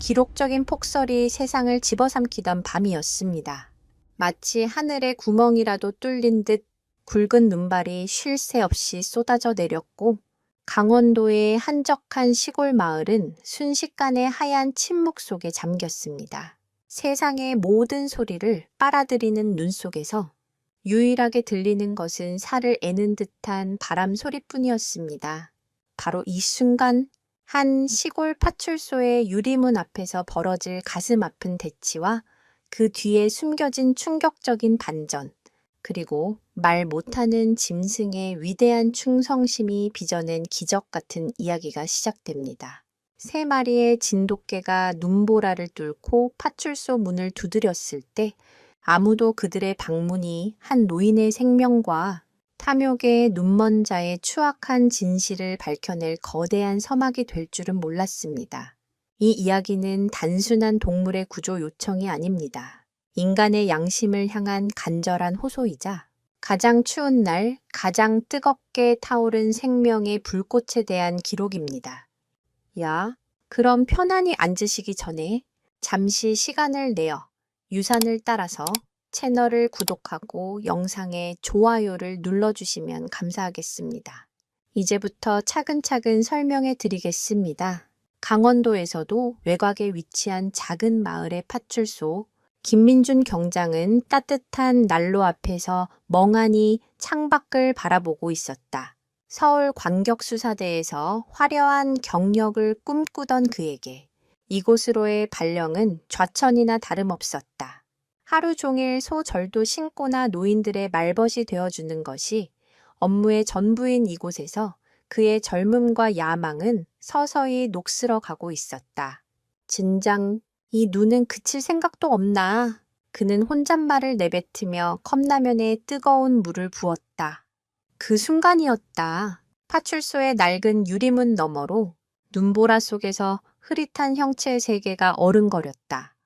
기록적인 폭설이 세상을 집어삼키던 밤이었습니다. 마치 하늘에 구멍이라도 뚫린 듯 굵은 눈발이 쉴 새 없이 쏟아져 내렸고 강원도의 한적한 시골 마을은 순식간에 하얀 침묵 속에 잠겼습니다. 세상의 모든 소리를 빨아들이는 눈 속에서 유일하게 들리는 것은 살을 애는 듯한 바람 소리뿐이었습니다. 바로 이 순간 한 시골 파출소의 유리문 앞에서 벌어질 가슴 아픈 대치와 그 뒤에 숨겨진 충격적인 반전, 그리고 말 못하는 짐승의 위대한 충성심이 빚어낸 기적 같은 이야기가 시작됩니다. 3마리의 진돗개가 눈보라를 뚫고 파출소 문을 두드렸을 때 아무도 그들의 방문이 한 노인의 생명과 탐욕의 눈먼 자의 추악한 진실을 밝혀낼 거대한 서막이 될 줄은 몰랐습니다. 이 이야기는 단순한 동물의 구조 요청이 아닙니다. 인간의 양심을 향한 간절한 호소이자 가장 추운 날 가장 뜨겁게 타오른 생명의 불꽃에 대한 기록입니다. 야, 그럼 편안히 앉으시기 전에 잠시 시간을 내어 유산을 따라서 채널을 구독하고 영상에 좋아요를 눌러주시면 감사하겠습니다. 이제부터 차근차근 설명해 드리겠습니다. 강원도에서도 외곽에 위치한 작은 마을의 파출소 김민준 경장은 따뜻한 난로 앞에서 멍하니 창밖을 바라보고 있었다. 서울 관격수사대에서 화려한 경력을 꿈꾸던 그에게 이곳으로의 발령은 좌천이나 다름없었다. 하루 종일 소절도 신고나 노인들의 말벗이 되어주는 것이 업무의 전부인 이곳에서 그의 젊음과 야망은 서서히 녹슬어 가고 있었다. 진장, 이 눈은 그칠 생각도 없나? 그는 혼잣말을 내뱉으며 컵라면에 뜨거운 물을 부었다. 그 순간이었다. 파출소의 낡은 유리문 너머로 눈보라 속에서 흐릿한 형체의 세계가 어른거렸다.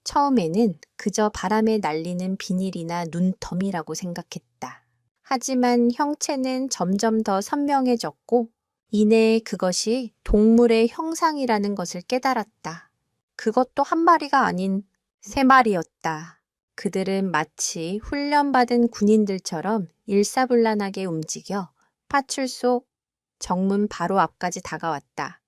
처음에는 그저 바람에 날리는 비닐이나 눈더미라고 생각했다. 하지만 형체는 점점 더 선명해졌고 이내 그것이 동물의 형상이라는 것을 깨달았다. 그것도 한 마리가 아닌 3마리였다. 그들은 마치 훈련받은 군인들처럼 일사불란하게 움직여 파출소 정문 바로 앞까지 다가왔다.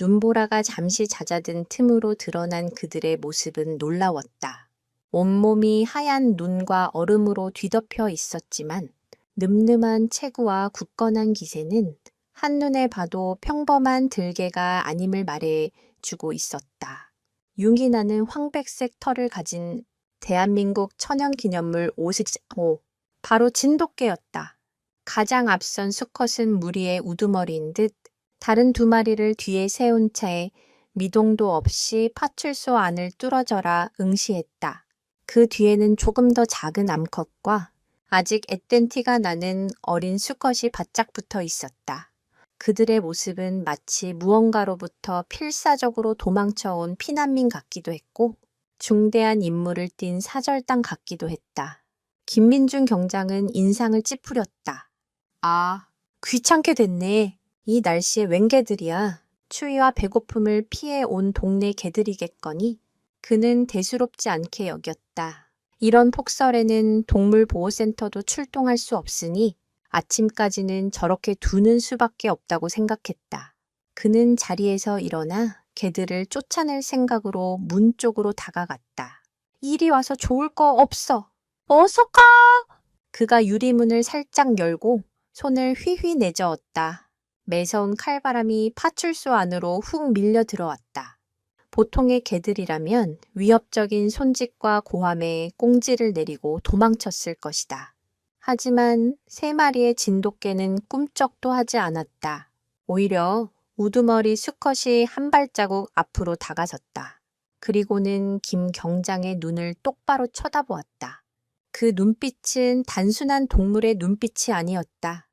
눈보라가 잠시 잦아든 틈으로 드러난 그들의 모습은 놀라웠다. 온몸이 하얀 눈과 얼음으로 뒤덮여 있었지만 늠름한 체구와 굳건한 기세는 한눈에 봐도 평범한 들개가 아님을 말해주고 있었다. 윤기 나는 황백색 털을 가진 대한민국 천연기념물 55, 바로 진돗개였다. 가장 앞선 수컷은 무리의 우두머리인 듯 다른 2마리를 뒤에 세운 채 미동도 없이 파출소 안을 뚫어져라 응시했다. 그 뒤에는 조금 더 작은 암컷과 아직 앳된 티가 나는 어린 수컷이 바짝 붙어 있었다. 그들의 모습은 마치 무언가로부터 필사적으로 도망쳐온 피난민 같기도 했고 중대한 임무를 띈 사절단 같기도 했다. 김민준 경장은 인상을 찌푸렸다. 아, 귀찮게 됐네. 이 날씨에 웬 개들이야. 추위와 배고픔을 피해 온 동네 개들이겠거니 그는 대수롭지 않게 여겼다. 이런 폭설에는 동물보호센터도 출동할 수 없으니 아침까지는 저렇게 두는 수밖에 없다고 생각했다. 그는 자리에서 일어나 개들을 쫓아낼 생각으로 문 쪽으로 다가갔다. 이리 와서 좋을 거 없어. 어서 가! 그가 유리문을 살짝 열고 손을 휘휘 내저었다. 매서운 칼바람이 파출소 안으로 훅 밀려 들어왔다. 보통의 개들이라면 위협적인 손짓과 고함에 꽁지를 내리고 도망쳤을 것이다. 하지만 3마리의 진돗개는 꿈쩍도 하지 않았다. 오히려 우두머리 수컷이 한 발자국 앞으로 다가섰다. 그리고는 김 경장의 눈을 똑바로 쳐다보았다. 그 눈빛은 단순한 동물의 눈빛이 아니었다.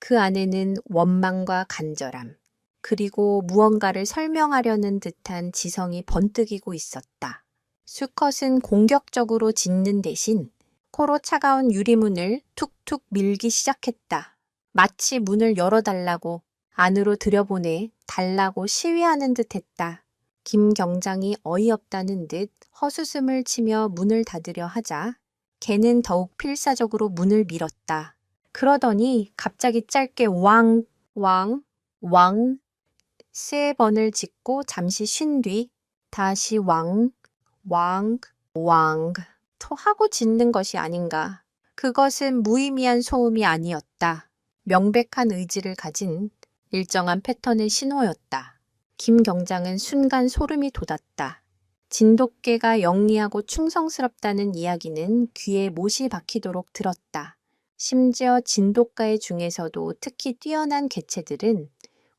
그 안에는 원망과 간절함, 그리고 무언가를 설명하려는 듯한 지성이 번뜩이고 있었다. 수컷은 공격적으로 짖는 대신 코로 차가운 유리문을 툭툭 밀기 시작했다. 마치 문을 열어달라고 안으로 들여보내 달라고 시위하는 듯 했다. 김 경장이 어이없다는 듯 헛웃음을 치며 문을 닫으려 하자 걔는 더욱 필사적으로 문을 밀었다. 그러더니 갑자기 짧게 왕, 왕, 왕 3번을 짓고 잠시 쉰 뒤 다시 왕, 왕, 왕 더 하고 짓는 것이 아닌가. 그것은 무의미한 소음이 아니었다. 명백한 의지를 가진 일정한 패턴의 신호였다. 김 경장은 순간 소름이 돋았다. 진돗개가 영리하고 충성스럽다는 이야기는 귀에 못이 박히도록 들었다. 심지어 진돗개 중에서도 특히 뛰어난 개체들은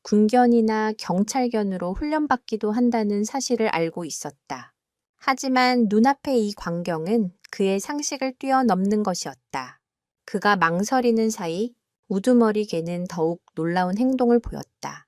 군견이나 경찰견으로 훈련받기도 한다는 사실을 알고 있었다. 하지만 눈앞의 이 광경은 그의 상식을 뛰어넘는 것이었다. 그가 망설이는 사이 우두머리 개는 더욱 놀라운 행동을 보였다.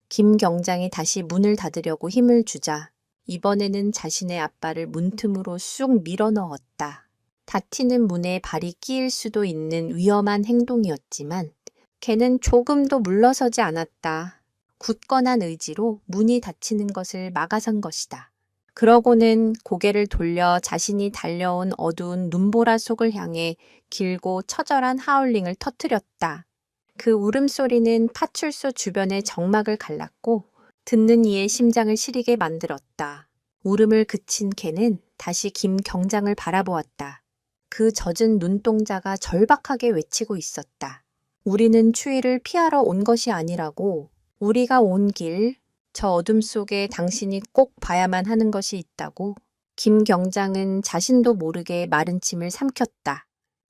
김 경장이 다시 문을 닫으려고 힘을 주자 이번에는 자신의 앞발을 문틈으로 쑥 밀어 넣었다. 닫히는 문에 발이 끼일 수도 있는 위험한 행동이었지만 걔는 조금도 물러서지 않았다. 굳건한 의지로 문이 닫히는 것을 막아선 것이다. 그러고는 고개를 돌려 자신이 달려온 어두운 눈보라 속을 향해 길고 처절한 하울링을 터뜨렸다. 그 울음소리는 파출소 주변의 정막을 갈랐고 듣는 이의 심장을 시리게 만들었다. 울음을 그친 걔는 다시 김 경장을 바라보았다. 그 젖은 눈동자가 절박하게 외치고 있었다. 우리는 추위를 피하러 온 것이 아니라고. 우리가 온 길, 저 어둠 속에 당신이 꼭 봐야만 하는 것이 있다고. 김 경장은 자신도 모르게 마른 침을 삼켰다.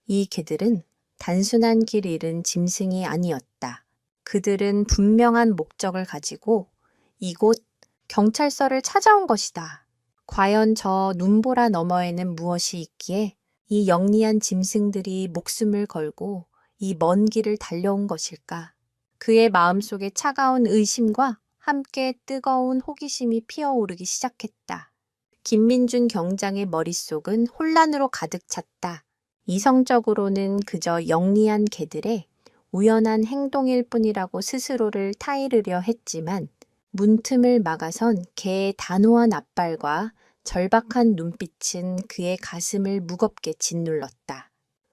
이 개들은 단순한 길 잃은 짐승이 아니었다. 그들은 분명한 목적을 가지고 이곳 경찰서를 찾아온 것이다. 과연 저 눈보라 너머에는 무엇이 있기에 이 영리한 짐승들이 목숨을 걸고 이 먼 길을 달려온 것일까? 그의 마음속에 차가운 의심과 함께 뜨거운 호기심이 피어오르기 시작했다. 김민준 경장의 머릿속은 혼란으로 가득 찼다. 이성적으로는 그저 영리한 개들의 우연한 행동일 뿐이라고 스스로를 타이르려 했지만 문틈을 막아선 개의 단호한 앞발과 절박한 눈빛은 그의 가슴을 무겁게 짓눌렀다.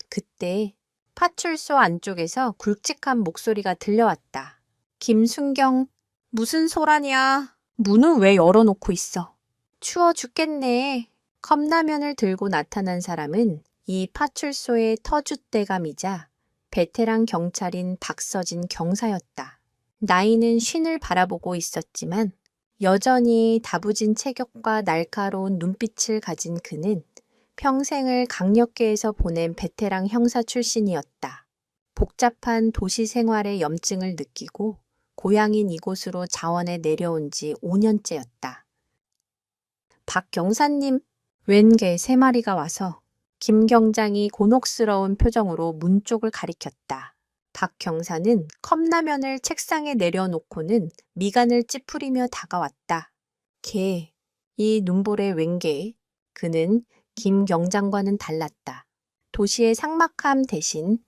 그때 파출소 안쪽에서 굵직한 목소리가 들려왔다. 김순경, 무슨 소란이야? 문은 왜 열어놓고 있어? 추워 죽겠네. 컵라면을 들고 나타난 사람은 이 파출소의 터줏대감이자 베테랑 경찰인 박서진 경사였다. 나이는 쉰을 바라보고 있었지만 여전히 다부진 체격과 날카로운 눈빛을 가진 그는 평생을 강력계에서 보낸 베테랑 형사 출신이었다. 복잡한 도시 생활의 염증을 느끼고 고향인 이곳으로 자원에 내려온 지 5년째였다. 박 경사님, 웬 개 3마리가 와서 김 경장이 곤혹스러운 표정으로 문 쪽을 가리켰다. 박 경사는 컵라면을 책상에 내려놓고는 미간을 찌푸리며 다가왔다. 개, 이 눈볼의 웬 개? 그는 김 경장과는 달랐다. 도시의 삭막함 대신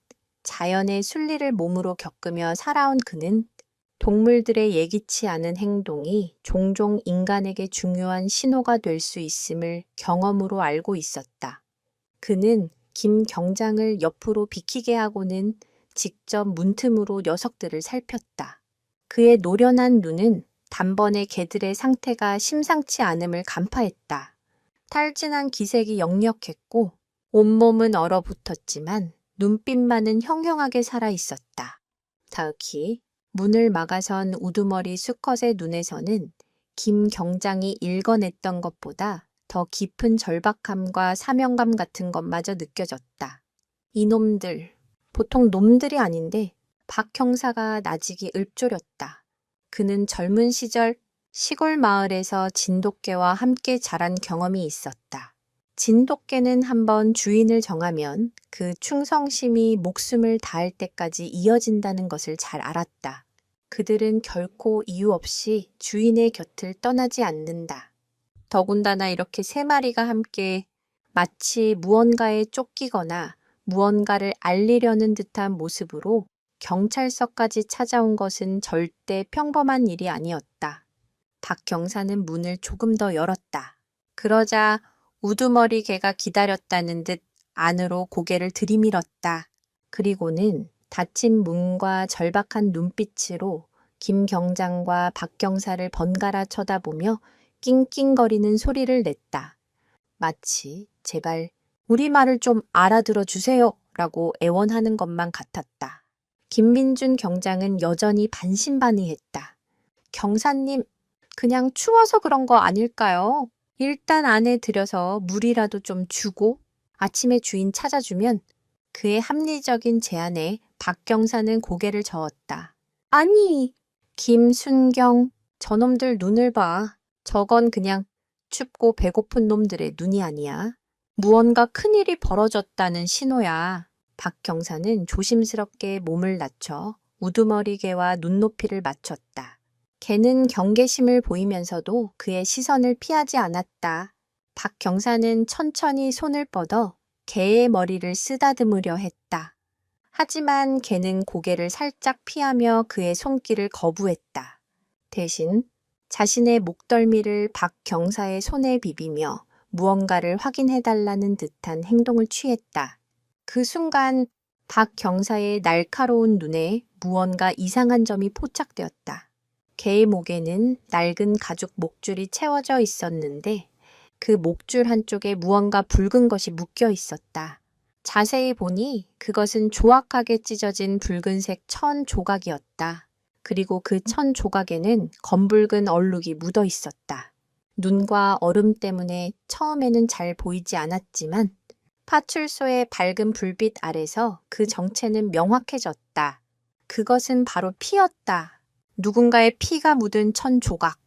자연의 순리를 몸으로 겪으며 살아온 그는 동물들의 예기치 않은 행동이 종종 인간에게 중요한 신호가 될 수 있음을 경험으로 알고 있었다. 그는 김 경장을 옆으로 비키게 하고는 직접 문틈으로 녀석들을 살폈다. 그의 노련한 눈은 단번에 개들의 상태가 심상치 않음을 간파했다. 탈진한 기색이 역력했고 온몸은 얼어붙었지만 눈빛만은 형형하게 살아있었다. 다흑히 문을 막아선 우두머리 수컷의 눈에서는 김 경장이 읽어냈던 것보다 더 깊은 절박함과 사명감 같은 것마저 느껴졌다. 이놈들, 보통 놈들이 아닌데 박 형사가 나직이 읊조렸다. 그는 젊은 시절 시골 마을에서 진돗개와 함께 자란 경험이 있었다. 진돗개는 한번 주인을 정하면 그 충성심이 목숨을 다할 때까지 이어진다는 것을 잘 알았다. 그들은 결코 이유 없이 주인의 곁을 떠나지 않는다. 더군다나 이렇게 3마리가 함께 마치 무언가에 쫓기거나 무언가를 알리려는 듯한 모습으로 경찰서까지 찾아온 것은 절대 평범한 일이 아니었다. 박 경사는 문을 조금 더 열었다. 그러자 우두머리 개가 기다렸다는 듯 안으로 고개를 들이밀었다. 그리고는 닫힌 문과 절박한 눈빛으로 김 경장과 박 경사를 번갈아 쳐다보며 낑낑거리는 소리를 냈다. 마치 제발 우리 말을 좀 알아들어 주세요 라고 애원하는 것만 같았다. 김민준 경장은 여전히 반신반의했다. 경사님, 그냥 추워서 그런 거 아닐까요? 일단 안에 들여서 물이라도 좀 주고 아침에 주인 찾아주면. 그의 합리적인 제안에 박 경사는 고개를 저었다. 아니, 김순경, 저놈들 눈을 봐. 저건 그냥 춥고 배고픈 놈들의 눈이 아니야. 무언가 큰일이 벌어졌다는 신호야. 박 경사는 조심스럽게 몸을 낮춰 우두머리 개와 눈높이를 맞췄다. 개는 경계심을 보이면서도 그의 시선을 피하지 않았다. 박 경사는 천천히 손을 뻗어 개의 머리를 쓰다듬으려 했다. 하지만 개는 고개를 살짝 피하며 그의 손길을 거부했다. 대신 자신의 목덜미를 박 경사의 손에 비비며 무언가를 확인해달라는 듯한 행동을 취했다. 그 순간 박 경사의 날카로운 눈에 무언가 이상한 점이 포착되었다. 개의 목에는 낡은 가죽 목줄이 채워져 있었는데 그 목줄 한쪽에 무언가 붉은 것이 묶여 있었다. 자세히 보니 그것은 조악하게 찢어진 붉은색 천 조각이었다. 그리고 그 천 조각에는 검붉은 얼룩이 묻어 있었다. 눈과 얼음 때문에 처음에는 잘 보이지 않았지만 파출소의 밝은 불빛 아래서 그 정체는 명확해졌다. 그것은 바로 피였다. 누군가의 피가 묻은 천 조각.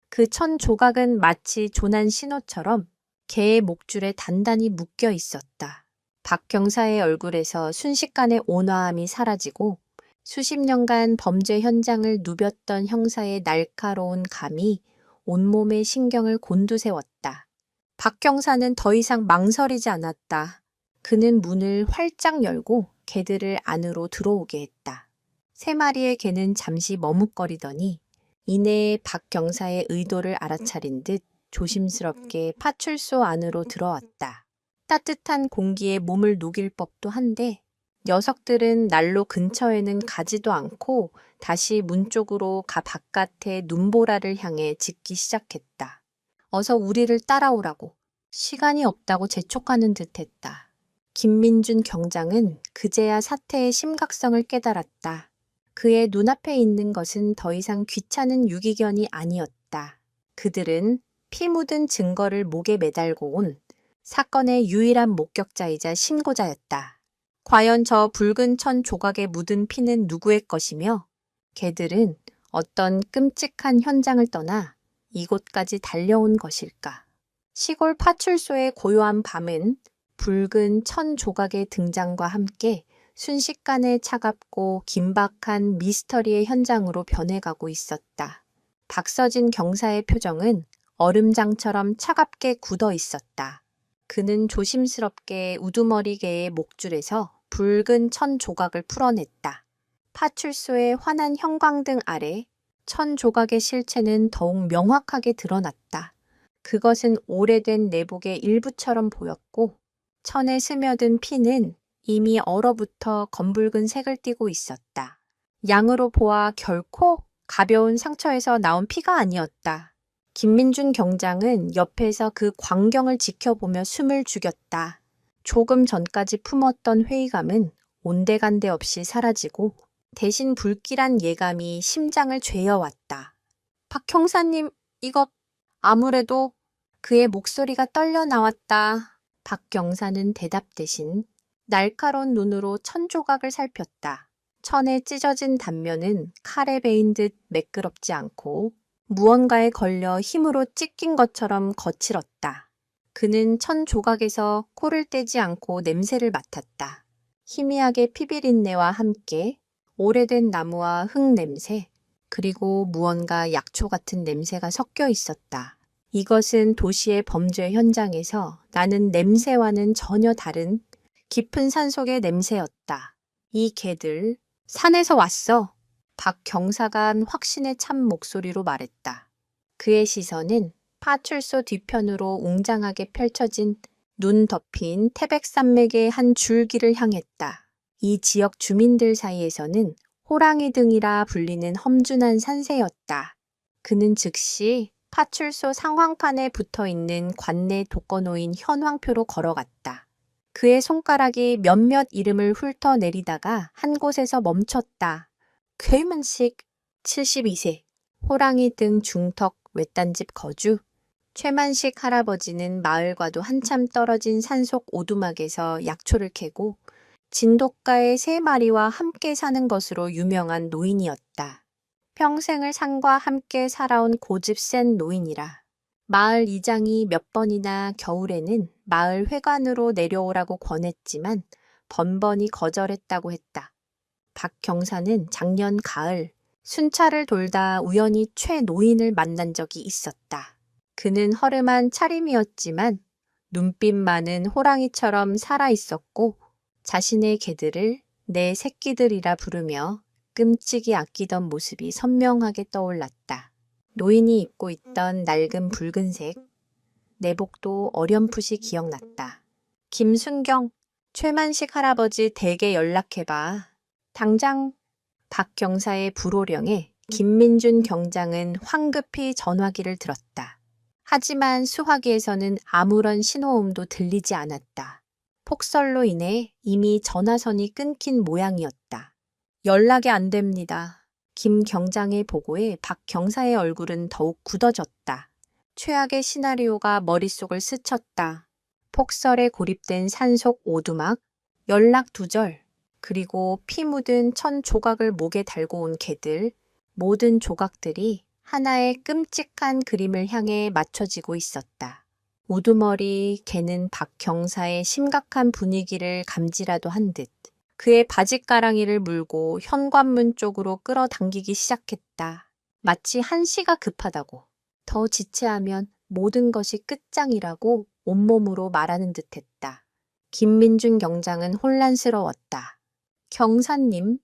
그 천 조각은 마치 조난 신호처럼 개의 목줄에 단단히 묶여 있었다. 박 경사의 얼굴에서 순식간에 온화함이 사라지고 수십 년간 범죄 현장을 누볐던 형사의 날카로운 감이 온몸의 신경을 곤두세웠다. 박 경사는 더 이상 망설이지 않았다. 그는 문을 활짝 열고 개들을 안으로 들어오게 했다. 세 마리의 개는 잠시 머뭇거리더니 이내에 박 경사의 의도를 알아차린 듯 조심스럽게 파출소 안으로 들어왔다. 따뜻한 공기에 몸을 녹일 법도 한데 녀석들은 난로 근처에는 가지도 않고 다시 문 쪽으로 바깥의 눈보라를 향해 짖기 시작했다. 어서 우리를 따라오라고. 시간이 없다고 재촉하는 듯했다. 김민준 경장은 그제야 사태의 심각성을 깨달았다. 그의 눈앞에 있는 것은 더 이상 귀찮은 유기견이 아니었다. 그들은 피 묻은 증거를 목에 매달고 온 사건의 유일한 목격자이자 신고자였다. 과연 저 붉은 천 조각에 묻은 피는 누구의 것이며 개들은 어떤 끔찍한 현장을 떠나 이곳까지 달려온 것일까? 시골 파출소의 고요한 밤은 붉은 천 조각의 등장과 함께 순식간에 차갑고 긴박한 미스터리의 현장으로 변해가고 있었다. 박서진 경사의 표정은 얼음장처럼 차갑게 굳어 있었다. 그는 조심스럽게 우두머리 개의 목줄에서 붉은 천 조각을 풀어냈다. 파출소의 환한 형광등 아래 천 조각의 실체는 더욱 명확하게 드러났다. 그것은 오래된 내복의 일부처럼 보였고 천에 스며든 피는 이미 얼어붙어 검붉은 색을 띠고 있었다. 양으로 보아 결코 가벼운 상처에서 나온 피가 아니었다. 김민준 경장은 옆에서 그 광경을 지켜보며 숨을 죽였다. 조금 전까지 품었던 회의감은 온데간데 없이 사라지고 대신 불길한 예감이 심장을 죄어왔다. 박 형사님, 이거 아무래도 그의 목소리가 떨려 나왔다. 박 경사는 대답 대신 날카로운 눈으로 천 조각을 살폈다. 천에 찢어진 단면은 칼에 베인 듯 매끄럽지 않고 무언가에 걸려 힘으로 찢긴 것처럼 거칠었다. 그는 천 조각에서 코를 떼지 않고 냄새를 맡았다. 희미하게 피비린내와 함께 오래된 나무와 흙 냄새, 그리고 무언가 약초 같은 냄새가 섞여 있었다. 이것은 도시의 범죄 현장에서 나는 냄새와는 전혀 다른 깊은 산속의 냄새였다. 이 개들 산에서 왔어. 박 경사관 확신에 찬 목소리로 말했다. 그의 시선은 파출소 뒤편으로 웅장하게 펼쳐진 눈 덮인 태백산맥의 한 줄기를 향했다. 이 지역 주민들 사이에서는 호랑이 등이라 불리는 험준한 산세였다. 그는 즉시 파출소 상황판에 붙어있는 관내 독거노인 현황표로 걸어갔다. 그의 손가락이 몇몇 이름을 훑어내리다가 한 곳에서 멈췄다. 괴문식 72세, 호랑이 등 중턱 외딴집 거주. 최만식 할아버지는 마을과도 한참 떨어진 산속 오두막에서 약초를 캐고 진돗가의 3마리와 함께 사는 것으로 유명한 노인이었다. 평생을 산과 함께 살아온 고집 센 노인이라. 마을 이장이 몇 번이나 겨울에는 마을 회관으로 내려오라고 권했지만 번번이 거절했다고 했다. 박 경사는 작년 가을 순찰을 돌다 우연히 최 노인을 만난 적이 있었다. 그는 허름한 차림이었지만 눈빛만은 호랑이처럼 살아있었고 자신의 개들을 내 새끼들이라 부르며 끔찍이 아끼던 모습이 선명하게 떠올랐다. 노인이 입고 있던 낡은 붉은색 내복도 어렴풋이 기억났다. 김순경, 최만식 할아버지 댁에 연락해봐. 당장. 박 경사의 불호령에 김민준 경장은 황급히 전화기를 들었다. 하지만 수화기에서는 아무런 신호음도 들리지 않았다. 폭설로 인해 이미 전화선이 끊긴 모양이었다. 연락이 안 됩니다. 김 경장의 보고에 박 경사의 얼굴은 더욱 굳어졌다. 최악의 시나리오가 머릿속을 스쳤다. 폭설에 고립된 산속 오두막, 연락 두절, 그리고 피 묻은 천 조각을 목에 달고 온 개들, 모든 조각들이 하나의 끔찍한 그림을 향해 맞춰지고 있었다. 우두머리 개는 박 경사의 심각한 분위기를 감지라도 한 듯 그의 바짓가랑이를 물고 현관문 쪽으로 끌어당기기 시작했다. 마치 한시가 급하다고. 더 지체하면 모든 것이 끝장이라고 온몸으로 말하는 듯했다. 김민준 경장은 혼란스러웠다. 경사님,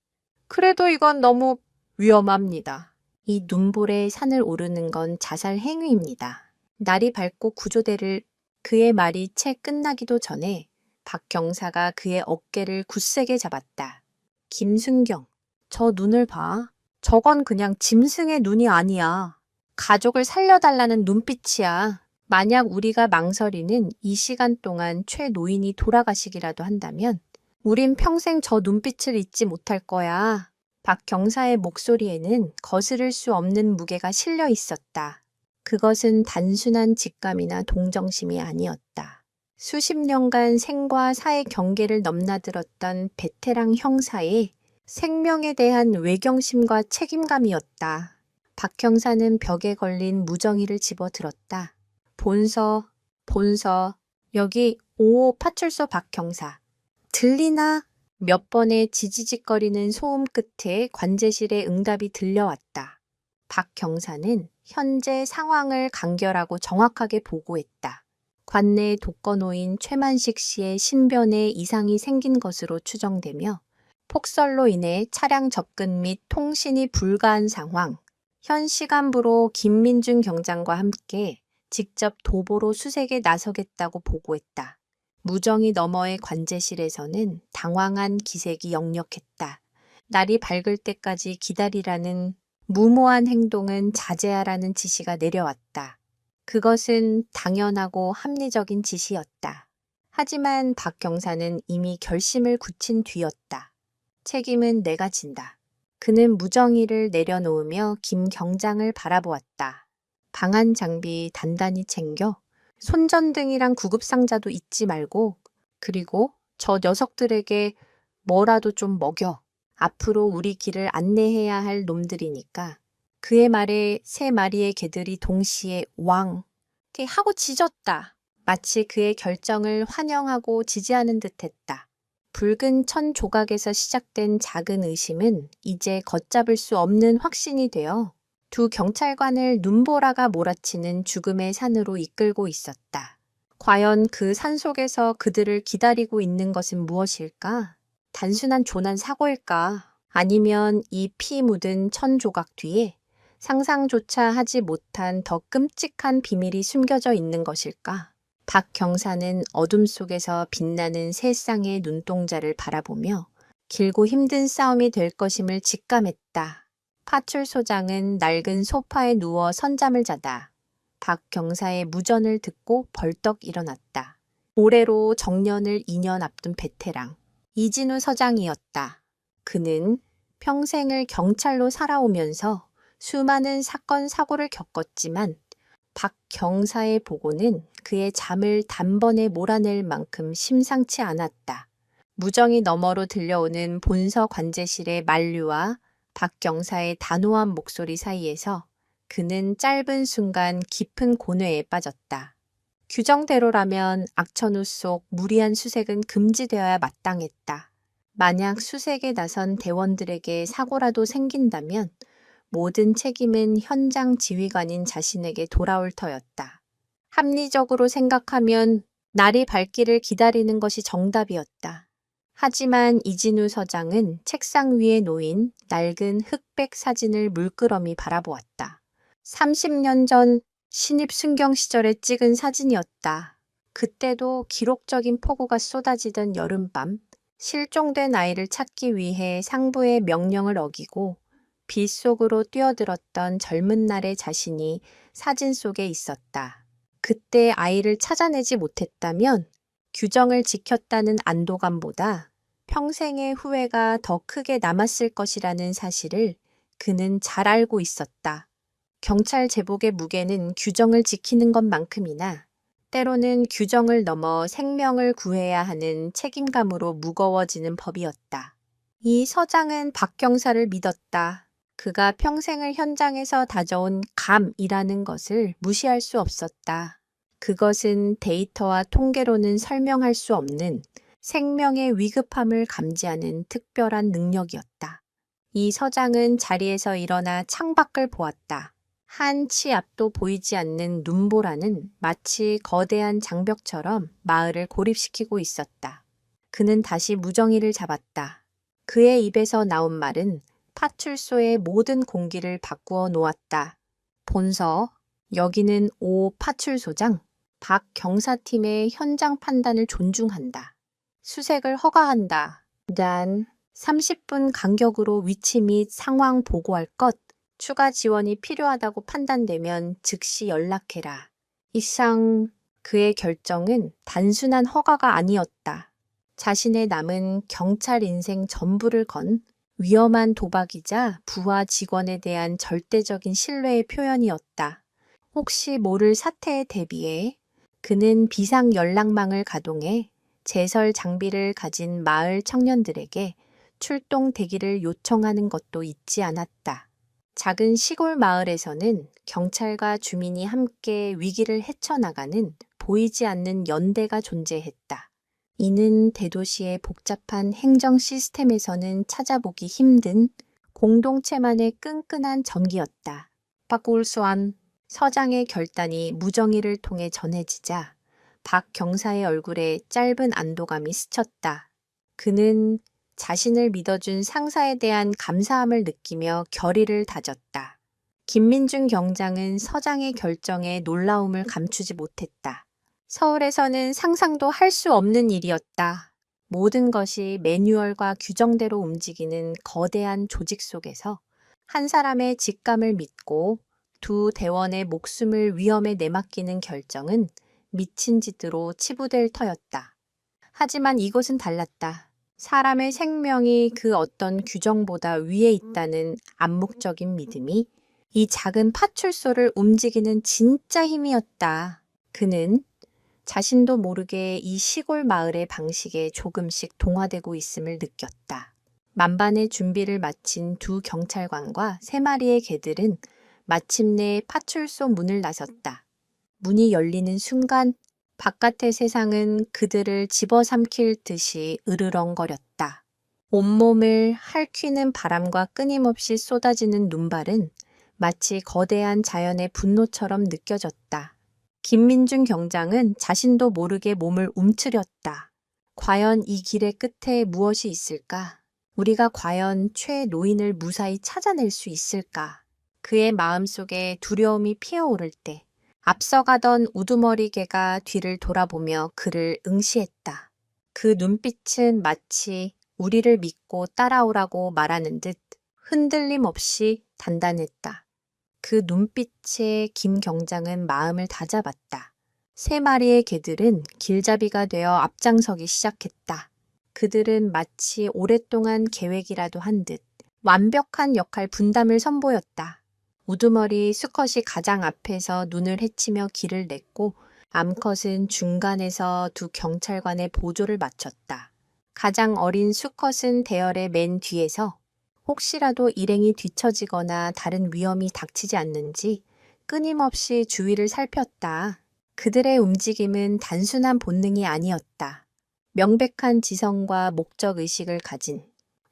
그래도 이건 너무 위험합니다. 이 눈볼에 산을 오르는 건 자살 행위입니다. 날이 밝고 구조대를. 그의 말이 채 끝나기도 전에 박 경사가 그의 어깨를 굳세게 잡았다. 김순경, 저 눈을 봐. 저건 그냥 짐승의 눈이 아니야. 가족을 살려달라는 눈빛이야. 만약 우리가 망설이는 이 시간 동안 최 노인이 돌아가시기라도 한다면 우린 평생 저 눈빛을 잊지 못할 거야. 박 경사의 목소리에는 거스를 수 없는 무게가 실려 있었다. 그것은 단순한 직감이나 동정심이 아니었다. 수십 년간 생과 사의 경계를 넘나들었던 베테랑 형사의 생명에 대한 외경심과 책임감이었다. 박 형사는 벽에 걸린 무정이를 집어들었다. 본서, 여기 5호 파출소 박 형사. 들리나? 몇 번의 지지직거리는 소음 끝에 관제실의 응답이 들려왔다. 박 경사는 현재 상황을 간결하고 정확하게 보고했다. 관내 독거노인 최만식 씨의 신변에 이상이 생긴 것으로 추정되며 폭설로 인해 차량 접근 및 통신이 불가한 상황, 현 시간부로 김민준 경장과 함께 직접 도보로 수색에 나서겠다고 보고했다. 무정이 너머의 관제실에서는 당황한 기색이 역력했다. 날이 밝을 때까지 기다리라는 무모한 행동은 자제하라는 지시가 내려왔다. 그것은 당연하고 합리적인 지시였다. 하지만 박 경사는 이미 결심을 굳힌 뒤였다. 책임은 내가 진다. 그는 무정이를 내려놓으며 김 경장을 바라보았다. 방한 장비 단단히 챙겨 손전등이랑 구급상자도 잊지 말고, 그리고 저 녀석들에게 뭐라도 좀 먹여. 앞으로 우리 길을 안내해야 할 놈들이니까. 그의 말에 3마리의 개들이 동시에 왕 하고 짖었다. 마치 그의 결정을 환영하고 지지하는 듯했다. 붉은 천 조각에서 시작된 작은 의심은 이제 걷잡을 수 없는 확신이 되어 두 경찰관을 눈보라가 몰아치는 죽음의 산으로 이끌고 있었다. 과연 그 산속에서 그들을 기다리고 있는 것은 무엇일까? 단순한 조난 사고일까? 아니면 이 피 묻은 천 조각 뒤에 상상조차 하지 못한 더 끔찍한 비밀이 숨겨져 있는 것일까? 박 경사는 어둠 속에서 빛나는 세 쌍의 눈동자를 바라보며 길고 힘든 싸움이 될 것임을 직감했다. 파출소장은 낡은 소파에 누워 선잠을 자다 박 경사의 무전을 듣고 벌떡 일어났다. 올해로 정년을 2년 앞둔 베테랑 이진우 서장이었다. 그는 평생을 경찰로 살아오면서 수많은 사건 사고를 겪었지만 박 경사의 보고는 그의 잠을 단번에 몰아낼 만큼 심상치 않았다. 무정이 너머로 들려오는 본서 관제실의 만류와 박 경사의 단호한 목소리 사이에서 그는 짧은 순간 깊은 고뇌에 빠졌다. 규정대로라면 악천후 속 무리한 수색은 금지되어야 마땅했다. 만약 수색에 나선 대원들에게 사고라도 생긴다면 모든 책임은 현장 지휘관인 자신에게 돌아올 터였다. 합리적으로 생각하면 날이 밝기를 기다리는 것이 정답이었다. 하지만 이진우 서장은 책상 위에 놓인 낡은 흑백 사진을 물끄러미 바라보았다. 30년 전 신입 순경 시절에 찍은 사진이었다. 그때도 기록적인 폭우가 쏟아지던 여름밤, 실종된 아이를 찾기 위해 상부의 명령을 어기고 빛 속으로 뛰어들었던 젊은 날의 자신이 사진 속에 있었다. 그때 아이를 찾아내지 못했다면 규정을 지켰다는 안도감보다 평생의 후회가 더 크게 남았을 것이라는 사실을 그는 잘 알고 있었다. 경찰 제복의 무게는 규정을 지키는 것만큼이나 때로는 규정을 넘어 생명을 구해야 하는 책임감으로 무거워지는 법이었다. 이 서장은 박 경사를 믿었다. 그가 평생을 현장에서 다져온 감이라는 것을 무시할 수 없었다. 그것은 데이터와 통계로는 설명할 수 없는 생명의 위급함을 감지하는 특별한 능력이었다. 이 서장은 자리에서 일어나 창밖을 보았다. 한 치 앞도 보이지 않는 눈보라는 마치 거대한 장벽처럼 마을을 고립시키고 있었다. 그는 다시 무정이를 잡았다. 그의 입에서 나온 말은 파출소의 모든 공기를 바꾸어 놓았다. 본서, 여기는 오 파출소장, 박 경사팀의 현장 판단을 존중한다. 수색을 허가한다. 단 30분 간격으로 위치 및 상황 보고할 것, 추가 지원이 필요하다고 판단되면 즉시 연락해라. 이상 그의 결정은 단순한 허가가 아니었다. 자신의 남은 경찰 인생 전부를 건 위험한 도박이자 부하 직원에 대한 절대적인 신뢰의 표현이었다. 혹시 모를 사태에 대비해 그는 비상 연락망을 가동해 제설 장비를 가진 마을 청년들에게 출동 대기를 요청하는 것도 잊지 않았다. 작은 시골 마을에서는 경찰과 주민이 함께 위기를 헤쳐나가는 보이지 않는 연대가 존재했다. 이는 대도시의 복잡한 행정 시스템에서는 찾아보기 힘든 공동체만의 끈끈한 전기였다. 박울수안 서장의 결단이 무정의를 통해 전해지자 박 경사의 얼굴에 짧은 안도감이 스쳤다. 그는 자신을 믿어준 상사에 대한 감사함을 느끼며 결의를 다졌다. 김민중 경장은 서장의 결정에 놀라움을 감추지 못했다. 서울에서는 상상도 할 수 없는 일이었다. 모든 것이 매뉴얼과 규정대로 움직이는 거대한 조직 속에서 한 사람의 직감을 믿고 두 대원의 목숨을 위험에 내맡기는 결정은 미친 짓으로 치부될 터였다. 하지만 이곳은 달랐다. 사람의 생명이 그 어떤 규정보다 위에 있다는 암묵적인 믿음이 이 작은 파출소를 움직이는 진짜 힘이었다. 그는 자신도 모르게 이 시골 마을의 방식에 조금씩 동화되고 있음을 느꼈다. 만반의 준비를 마친 두 경찰관과 3마리의 개들은 마침내 파출소 문을 나섰다. 문이 열리는 순간 바깥의 세상은 그들을 집어삼킬 듯이 으르렁거렸다. 온몸을 핥히는 바람과 끊임없이 쏟아지는 눈발은 마치 거대한 자연의 분노처럼 느껴졌다. 김민중 경장은 자신도 모르게 몸을 움츠렸다. 과연 이 길의 끝에 무엇이 있을까? 우리가 과연 최 노인을 무사히 찾아낼 수 있을까? 그의 마음속에 두려움이 피어오를 때 앞서가던 우두머리 개가 뒤를 돌아보며 그를 응시했다. 그 눈빛은 마치 우리를 믿고 따라오라고 말하는 듯 흔들림 없이 단단했다. 그 눈빛에 김 경장은 마음을 다잡았다. 세 마리의 개들은 길잡이가 되어 앞장서기 시작했다. 그들은 마치 오랫동안 계획이라도 한 듯 완벽한 역할 분담을 선보였다. 우두머리 수컷이 가장 앞에서 눈을 헤치며 길을 냈고 암컷은 중간에서 두 경찰관의 보조를 맞췄다. 가장 어린 수컷은 대열의 맨 뒤에서 혹시라도 일행이 뒤처지거나 다른 위험이 닥치지 않는지 끊임없이 주위를 살폈다. 그들의 움직임은 단순한 본능이 아니었다. 명백한 지성과 목적의식을 가진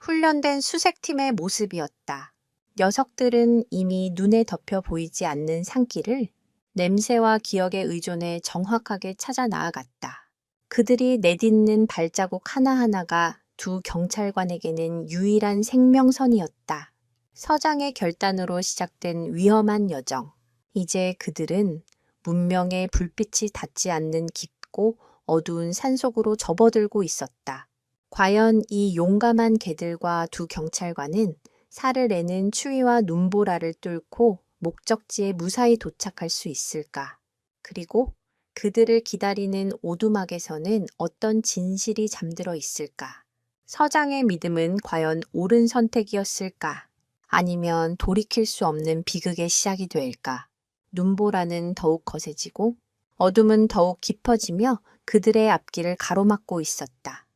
훈련된 수색팀의 모습이었다. 녀석들은 이미 눈에 덮여 보이지 않는 산길을 냄새와 기억에 의존해 정확하게 찾아 나아갔다. 그들이 내딛는 발자국 하나하나가 두 경찰관에게는 유일한 생명선이었다. 서장의 결단으로 시작된 위험한 여정. 이제 그들은 문명의 불빛이 닿지 않는 깊고 어두운 산속으로 접어들고 있었다. 과연 이 용감한 개들과 두 경찰관은 살을 내는 추위와 눈보라를 뚫고 목적지에 무사히 도착할 수 있을까? 그리고 그들을 기다리는 오두막에서는 어떤 진실이 잠들어 있을까? 서장의 믿음은 과연 옳은 선택이었을까? 아니면 돌이킬 수 없는 비극의 시작이 될까? 눈보라는 더욱 거세지고 어둠은 더욱 깊어지며 그들의 앞길을 가로막고 있었다.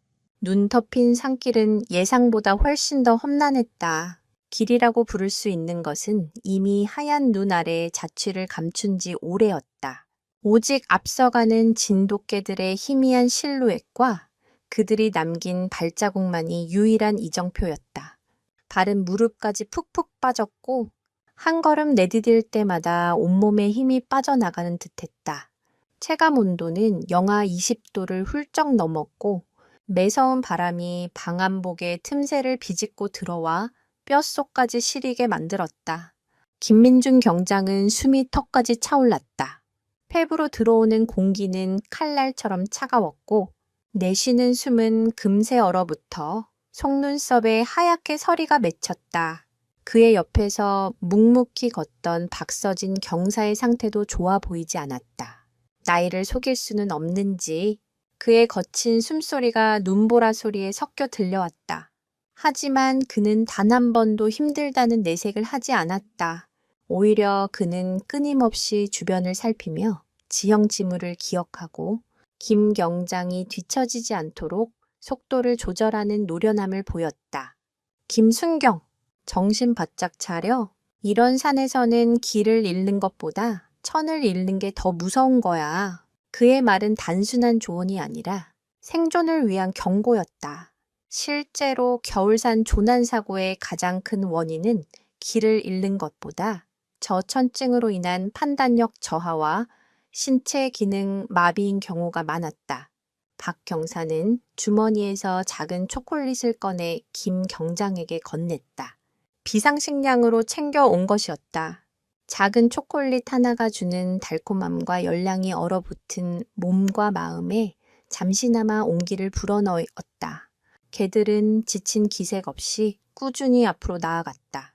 눈 덮인 산길은 예상보다 훨씬 더 험난했다. 길이라고 부를 수 있는 것은 이미 하얀 눈 아래에 자취를 감춘 지 오래였다. 오직 앞서가는 진돗개들의 희미한 실루엣과 그들이 남긴 발자국만이 유일한 이정표였다. 발은 무릎까지 푹푹 빠졌고 한 걸음 내디딜 때마다 온몸에 힘이 빠져나가는 듯했다. 체감 온도는 영하 20도를 훌쩍 넘었고 매서운 바람이 방한복의 틈새를 비집고 들어와 뼛속까지 시리게 만들었다. 김민중 경장은 숨이 턱까지 차올랐다. 폐부로 들어오는 공기는 칼날처럼 차가웠고 내쉬는 숨은 금세 얼어붙어 속눈썹에 하얗게 서리가 맺혔다. 그의 옆에서 묵묵히 걷던 박서진 경사의 상태도 좋아 보이지 않았다. 나이를 속일 수는 없는지 그의 거친 숨소리가 눈보라 소리에 섞여 들려왔다. 하지만 그는 단 한 번도 힘들다는 내색을 하지 않았다. 오히려 그는 끊임없이 주변을 살피며 지형지물을 기억하고 김 경장이 뒤처지지 않도록 속도를 조절하는 노련함을 보였다. 김순경, 정신 바짝 차려. 이런 산에서는 길을 잃는 것보다 천을 잃는 게 더 무서운 거야. 그의 말은 단순한 조언이 아니라 생존을 위한 경고였다. 실제로 겨울산 조난사고의 가장 큰 원인은 길을 잃는 것보다 저천증으로 인한 판단력 저하와 신체 기능 마비인 경우가 많았다. 박 경사는 주머니에서 작은 초콜릿을 꺼내 김 경장에게 건넸다. 비상식량으로 챙겨온 것이었다. 작은 초콜릿 하나가 주는 달콤함과 열량이 얼어붙은 몸과 마음에 잠시나마 온기를 불어넣었다. 개들은 지친 기색 없이 꾸준히 앞으로 나아갔다.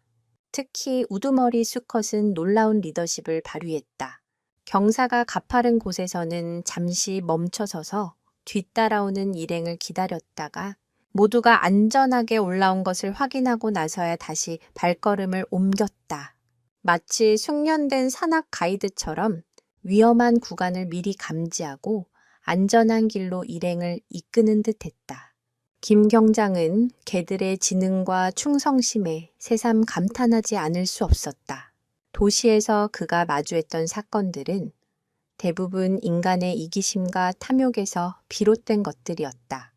특히 우두머리 수컷은 놀라운 리더십을 발휘했다. 경사가 가파른 곳에서는 잠시 멈춰서서 뒤따라오는 일행을 기다렸다가 모두가 안전하게 올라온 것을 확인하고 나서야 다시 발걸음을 옮겼다. 마치 숙련된 산악 가이드처럼 위험한 구간을 미리 감지하고 안전한 길로 일행을 이끄는 듯했다. 김 경장은 개들의 지능과 충성심에 새삼 감탄하지 않을 수 없었다. 도시에서 그가 마주했던 사건들은 대부분 인간의 이기심과 탐욕에서 비롯된 것들이었다.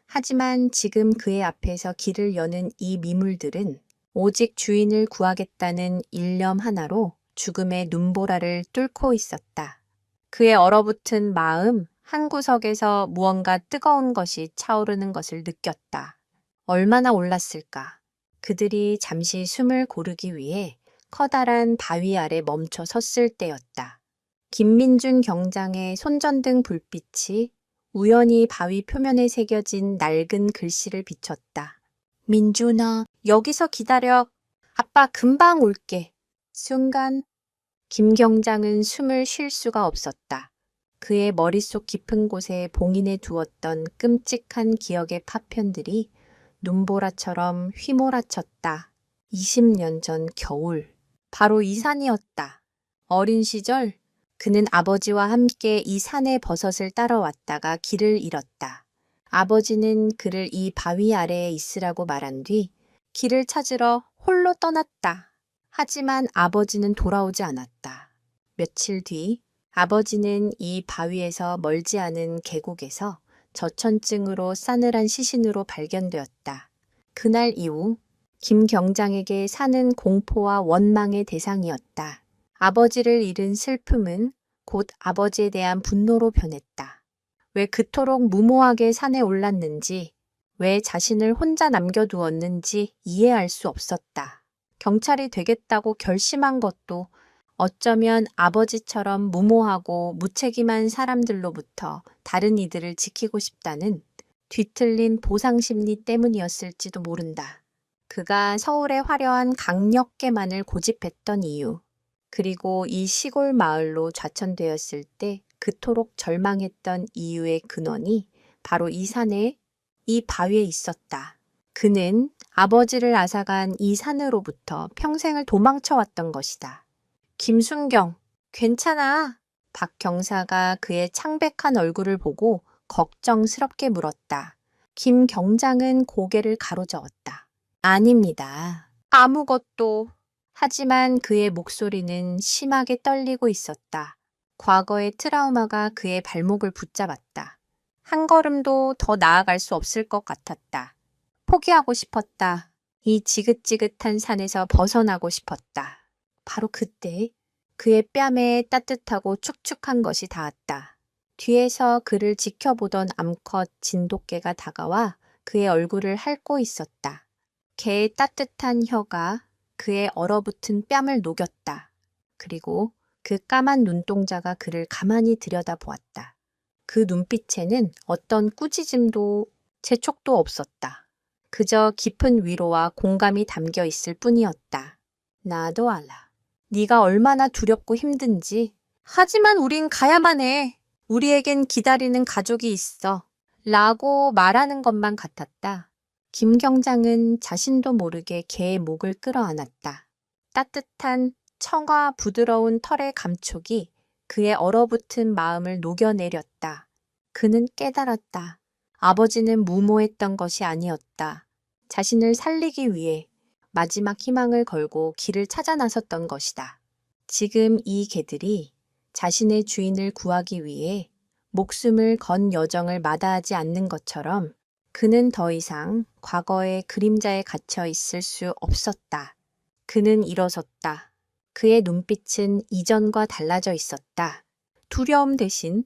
하지만 지금 그의 앞에서 길을 여는 이 미물들은 오직 주인을 구하겠다는 일념 하나로 죽음의 눈보라를 뚫고 있었다. 그의 얼어붙은 마음 한구석에서 무언가 뜨거운 것이 차오르는 것을 느꼈다. 얼마나 올랐을까? 그들이 잠시 숨을 고르기 위해 커다란 바위 아래 멈춰 섰을 때였다. 김민준 경장의 손전등 불빛이 우연히 바위 표면에 새겨진 낡은 글씨를 비췄다. 민준아, 여기서 기다려. 아빠 금방 올게. 순간 김 경장은 숨을 쉴 수가 없었다. 그의 머릿속 깊은 곳에 봉인해 두었던 끔찍한 기억의 파편들이 눈보라처럼 휘몰아쳤다. 20년 전 겨울, 바로 이 산이었다. 어린 시절 그는 아버지와 함께 이 산의 버섯을 따라왔다가 길을 잃었다. 아버지는 그를 이 바위 아래에 있으라고 말한 뒤 길을 찾으러 홀로 떠났다. 하지만 아버지는 돌아오지 않았다. 며칠 뒤 아버지는 이 바위에서 멀지 않은 계곡에서 저천증으로 싸늘한 시신으로 발견되었다. 그날 이후 김 경장에게 산은 공포와 원망의 대상이었다. 아버지를 잃은 슬픔은 곧 아버지에 대한 분노로 변했다. 왜 그토록 무모하게 산에 올랐는지, 왜 자신을 혼자 남겨두었는지 이해할 수 없었다. 경찰이 되겠다고 결심한 것도 어쩌면 아버지처럼 무모하고 무책임한 사람들로부터 다른 이들을 지키고 싶다는 뒤틀린 보상심리 때문이었을지도 모른다. 그가 서울의 화려한 강력계만을 고집했던 이유, 그리고 이 시골 마을로 좌천되었을 때 그토록 절망했던 이유의 근원이 바로 이 산에, 이 바위에 있었다. 그는 아버지를 앗아간 이 산으로부터 평생을 도망쳐왔던 것이다. 김순경, 괜찮아. 박 경사가 그의 창백한 얼굴을 보고 걱정스럽게 물었다. 김 경장은 고개를 가로저었다. 아닙니다. 아무것도. 하지만 그의 목소리는 심하게 떨리고 있었다. 과거의 트라우마가 그의 발목을 붙잡았다. 한 걸음도 더 나아갈 수 없을 것 같았다. 포기하고 싶었다. 이 지긋지긋한 산에서 벗어나고 싶었다. 바로 그때 그의 뺨에 따뜻하고 축축한 것이 닿았다. 뒤에서 그를 지켜보던 암컷 진돗개가 다가와 그의 얼굴을 핥고 있었다. 개의 따뜻한 혀가 그의 얼어붙은 뺨을 녹였다. 그리고 그 까만 눈동자가 그를 가만히 들여다보았다. 그 눈빛에는 어떤 꾸짖음도 재촉도 없었다. 그저 깊은 위로와 공감이 담겨 있을 뿐이었다. 나도 알아. 네가 얼마나 두렵고 힘든지. 하지만 우린 가야만 해. 우리에겐 기다리는 가족이 있어. 라고 말하는 것만 같았다. 김 경장은 자신도 모르게 개의 목을 끌어안았다. 따뜻한 청아 부드러운 털의 감촉이 그의 얼어붙은 마음을 녹여내렸다. 그는 깨달았다. 아버지는 무모했던 것이 아니었다. 자신을 살리기 위해 마지막 희망을 걸고 길을 찾아 나섰던 것이다. 지금 이 개들이 자신의 주인을 구하기 위해 목숨을 건 여정을 마다하지 않는 것처럼 그는 더 이상 과거의 그림자에 갇혀 있을 수 없었다. 그는 일어섰다. 그의 눈빛은 이전과 달라져 있었다. 두려움 대신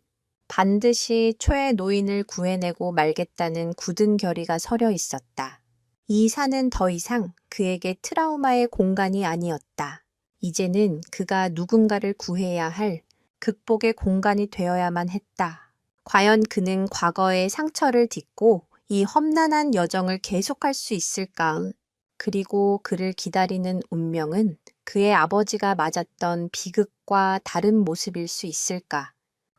반드시 초의 노인을 구해내고 말겠다는 굳은 결의가 서려 있었다. 이 산은 더 이상 그에게 트라우마의 공간이 아니었다. 이제는 그가 누군가를 구해야 할 극복의 공간이 되어야만 했다. 과연 그는 과거의 상처를 딛고 이 험난한 여정을 계속할 수 있을까? 그리고 그를 기다리는 운명은 그의 아버지가 맞았던 비극과 다른 모습일 수 있을까?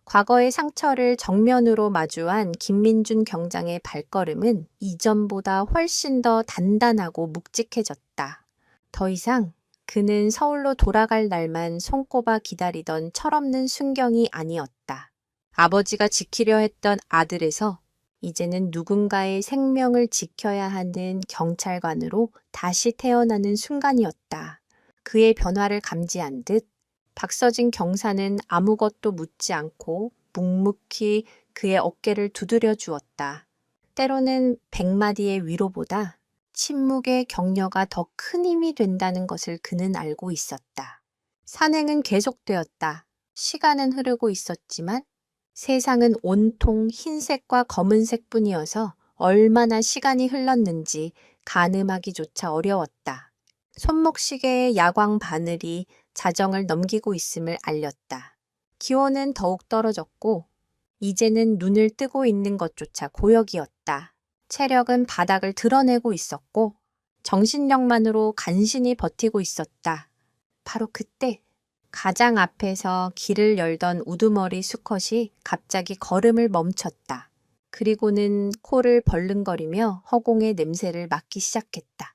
과거의 상처를 정면으로 마주한 김민준 경장의 발걸음은 이전보다 훨씬 더 단단하고 묵직해졌다. 더 이상 그는 서울로 돌아갈 날만 손꼽아 기다리던 철없는 순경이 아니었다. 아버지가 지키려 했던 아들에서 이제는 누군가의 생명을 지켜야 하는 경찰관으로 다시 태어나는 순간이었다. 그의 변화를 감지한 듯 박서진 경사는 아무것도 묻지 않고 묵묵히 그의 어깨를 두드려 주었다. 때로는 100마디의 위로보다 침묵의 격려가 더 큰 힘이 된다는 것을 그는 알고 있었다. 산행은 계속되었다. 시간은 흐르고 있었지만 세상은 온통 흰색과 검은색뿐이어서 얼마나 시간이 흘렀는지 가늠하기조차 어려웠다. 손목시계의 야광 바늘이 자정을 넘기고 있음을 알렸다. 기온은 더욱 떨어졌고 이제는 눈을 뜨고 있는 것조차 고역이었다. 체력은 바닥을 드러내고 있었고 정신력만으로 간신히 버티고 있었다. 바로 그때 가장 앞에서 길을 열던 우두머리 수컷이 갑자기 걸음을 멈췄다. 그리고는 코를 벌른거리며 허공의 냄새를 맡기 시작했다.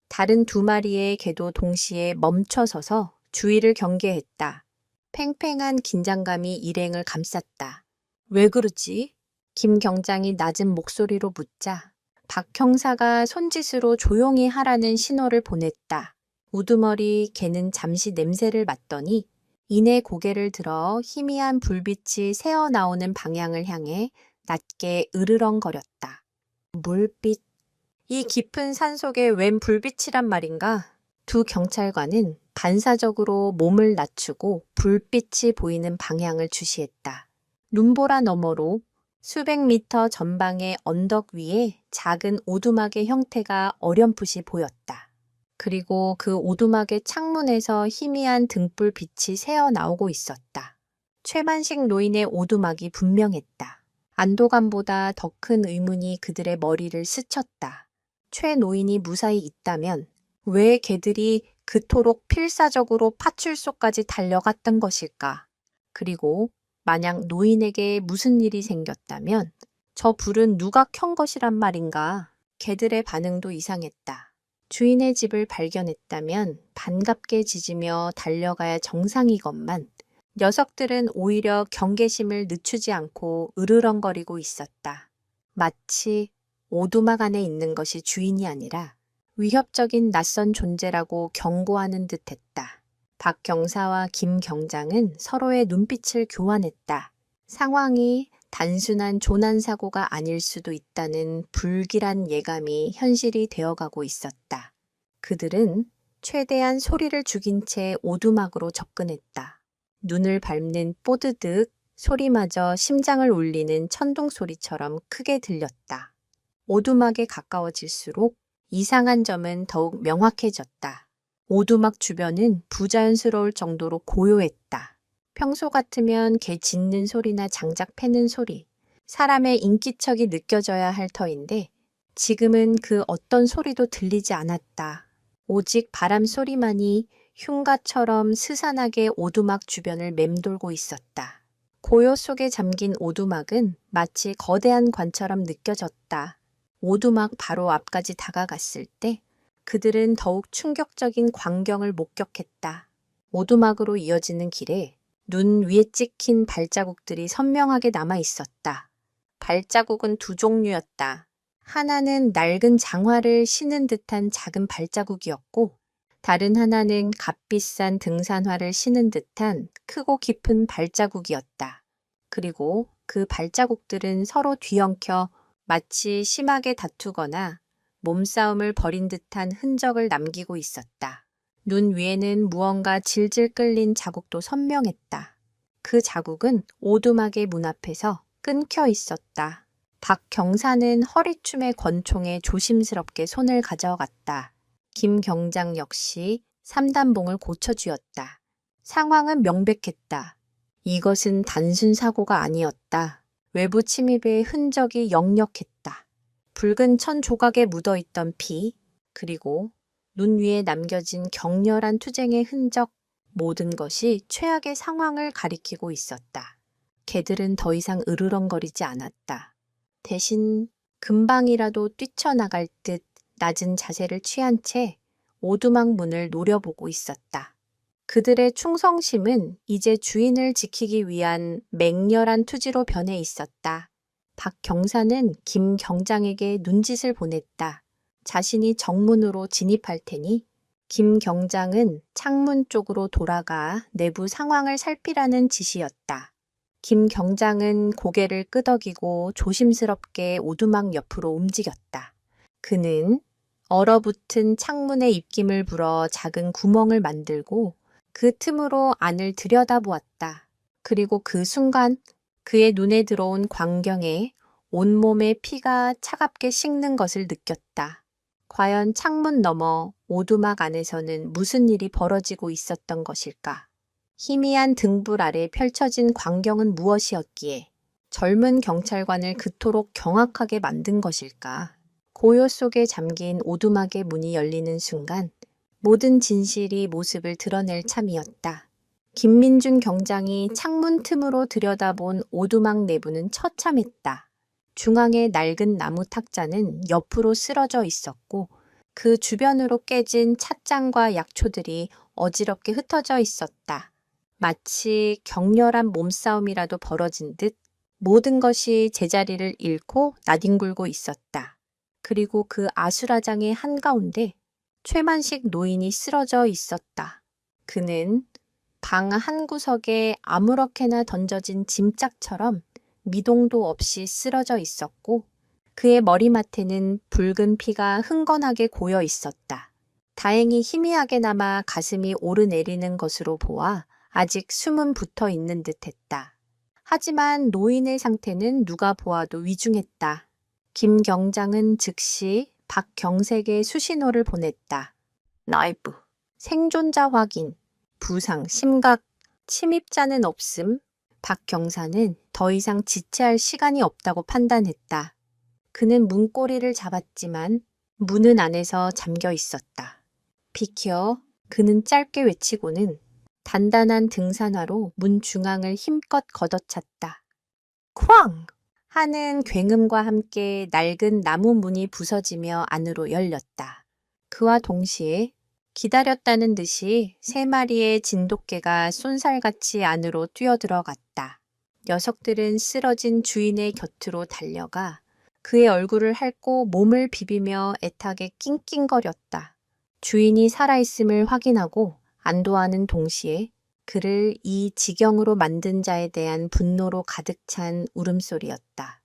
다른 두 마리의 개도 동시에 멈춰서서 주위를 경계했다. 팽팽한 긴장감이 일행을 감쌌다. 왜 그러지? 김 경장이 낮은 목소리로 묻자 박 형사가 손짓으로 조용히 하라는 신호를 보냈다. 우두머리 개는 잠시 냄새를 맡더니 이내 고개를 들어 희미한 불빛이 새어나오는 방향을 향해 낮게 으르렁거렸다. 물빛. 이 깊은 산속에 웬 불빛이란 말인가? 두 경찰관은 반사적으로 몸을 낮추고 불빛이 보이는 방향을 주시했다. 눈보라 너머로 수백 미터 전방의 언덕 위에 작은 오두막의 형태가 어렴풋이 보였다. 그리고 그 오두막의 창문에서 희미한 등불빛이 새어나오고 있었다. 최만식 노인의 오두막이 분명했다. 안도감보다 더 큰 의문이 그들의 머리를 스쳤다. 최 노인이 무사히 있다면 왜 개들이 그토록 필사적으로 파출소까지 달려갔던 것일까? 그리고 만약 노인에게 무슨 일이 생겼다면 저 불은 누가 켠 것이란 말인가? 개들의 반응도 이상했다. 주인의 집을 발견했다면 반갑게 짖으며 달려가야 정상이건만 녀석들은 오히려 경계심을 늦추지 않고 으르렁거리고 있었다. 마치 오두막 안에 있는 것이 주인이 아니라 위협적인 낯선 존재라고 경고하는 듯했다. 박 경사와 김 경장은 서로의 눈빛을 교환했다. 상황이 단순한 조난사고가 아닐 수도 있다는 불길한 예감이 현실이 되어가고 있었다. 그들은 최대한 소리를 죽인 채 오두막으로 접근했다. 눈을 밟는 뽀드득 소리마저 심장을 울리는 천둥 소리처럼 크게 들렸다. 오두막에 가까워질수록 이상한 점은 더욱 명확해졌다. 오두막 주변은 부자연스러울 정도로 고요했다. 평소 같으면 개 짖는 소리나 장작 패는 소리, 사람의 인기척이 느껴져야 할 터인데 지금은 그 어떤 소리도 들리지 않았다. 오직 바람 소리만이 흉가처럼 스산하게 오두막 주변을 맴돌고 있었다. 고요 속에 잠긴 오두막은 마치 거대한 관처럼 느껴졌다. 오두막 바로 앞까지 다가갔을 때 그들은 더욱 충격적인 광경을 목격했다. 오두막으로 이어지는 길에 눈 위에 찍힌 발자국들이 선명하게 남아 있었다. 발자국은 두 종류였다. 하나는 낡은 장화를 신은 듯한 작은 발자국이었고 다른 하나는 값비싼 등산화를 신은 듯한 크고 깊은 발자국이었다. 그리고 그 발자국들은 서로 뒤엉켜 마치 심하게 다투거나 몸싸움을 벌인 듯한 흔적을 남기고 있었다. 눈 위에는 무언가 질질 끌린 자국도 선명했다. 그 자국은 오두막의 문 앞에서 끊겨 있었다. 박 경사는 허리춤의 권총에 조심스럽게 손을 가져갔다. 김 경장 역시 삼단봉을 고쳐주었다. 상황은 명백했다. 이것은 단순 사고가 아니었다. 외부 침입의 흔적이 역력했다. 붉은 천 조각에 묻어있던 피, 그리고 눈 위에 남겨진 격렬한 투쟁의 흔적, 모든 것이 최악의 상황을 가리키고 있었다. 개들은 더 이상 으르렁거리지 않았다. 대신 금방이라도 뛰쳐나갈 듯 낮은 자세를 취한 채 오두막 문을 노려보고 있었다. 그들의 충성심은 이제 주인을 지키기 위한 맹렬한 투지로 변해 있었다. 박 경사는 김 경장에게 눈짓을 보냈다. 자신이 정문으로 진입할 테니 김 경장은 창문 쪽으로 돌아가 내부 상황을 살피라는 지시였다. 김 경장은 고개를 끄덕이고 조심스럽게 오두막 옆으로 움직였다. 그는 얼어붙은 창문의 입김을 불어 작은 구멍을 만들고 그 틈으로 안을 들여다보았다. 그리고 그 순간 그의 눈에 들어온 광경에 온몸의 피가 차갑게 식는 것을 느꼈다. 과연 창문 너머 오두막 안에서는 무슨 일이 벌어지고 있었던 것일까? 희미한 등불 아래 펼쳐진 광경은 무엇이었기에 젊은 경찰관을 그토록 경악하게 만든 것일까? 고요 속에 잠긴 오두막의 문이 열리는 순간 모든 진실이 모습을 드러낼 참이었다. 김민준 경장이 창문 틈으로 들여다본 오두막 내부는 처참했다. 중앙의 낡은 나무 탁자는 옆으로 쓰러져 있었고 그 주변으로 깨진 찻잔과 약초들이 어지럽게 흩어져 있었다. 마치 격렬한 몸싸움이라도 벌어진 듯 모든 것이 제자리를 잃고 나뒹굴고 있었다. 그리고 그 아수라장의 한가운데 최만식 노인이 쓰러져 있었다. 그는 방 한 구석에 아무렇게나 던져진 짐짝처럼 미동도 없이 쓰러져 있었고 그의 머리맡에는 붉은 피가 흥건하게 고여 있었다. 다행히 희미하게나마 가슴이 오르내리는 것으로 보아 아직 숨은 붙어 있는 듯했다. 하지만 노인의 상태는 누가 보아도 위중했다. 김 경장은 즉시 박경색에 수신호를 보냈다. 나이프, 생존자 확인, 부상 심각, 침입자는 없음. 박 경사는 더 이상 지체할 시간이 없다고 판단했다. 그는 문고리를 잡았지만 문은 안에서 잠겨 있었다. 비켜, 그는 짧게 외치고는 단단한 등산화로 문 중앙을 힘껏 걷어찼다. 쾅! 하는 굉음과 함께 낡은 나무 문이 부서지며 안으로 열렸다. 그와 동시에 기다렸다는 듯이 3마리의 진돗개가 쏜살같이 안으로 뛰어들어갔다. 녀석들은 쓰러진 주인의 곁으로 달려가 그의 얼굴을 핥고 몸을 비비며 애타게 낑낑거렸다. 주인이 살아있음을 확인하고 안도하는 동시에 그를 이 지경으로 만든 자에 대한 분노로 가득 찬 울음소리였다.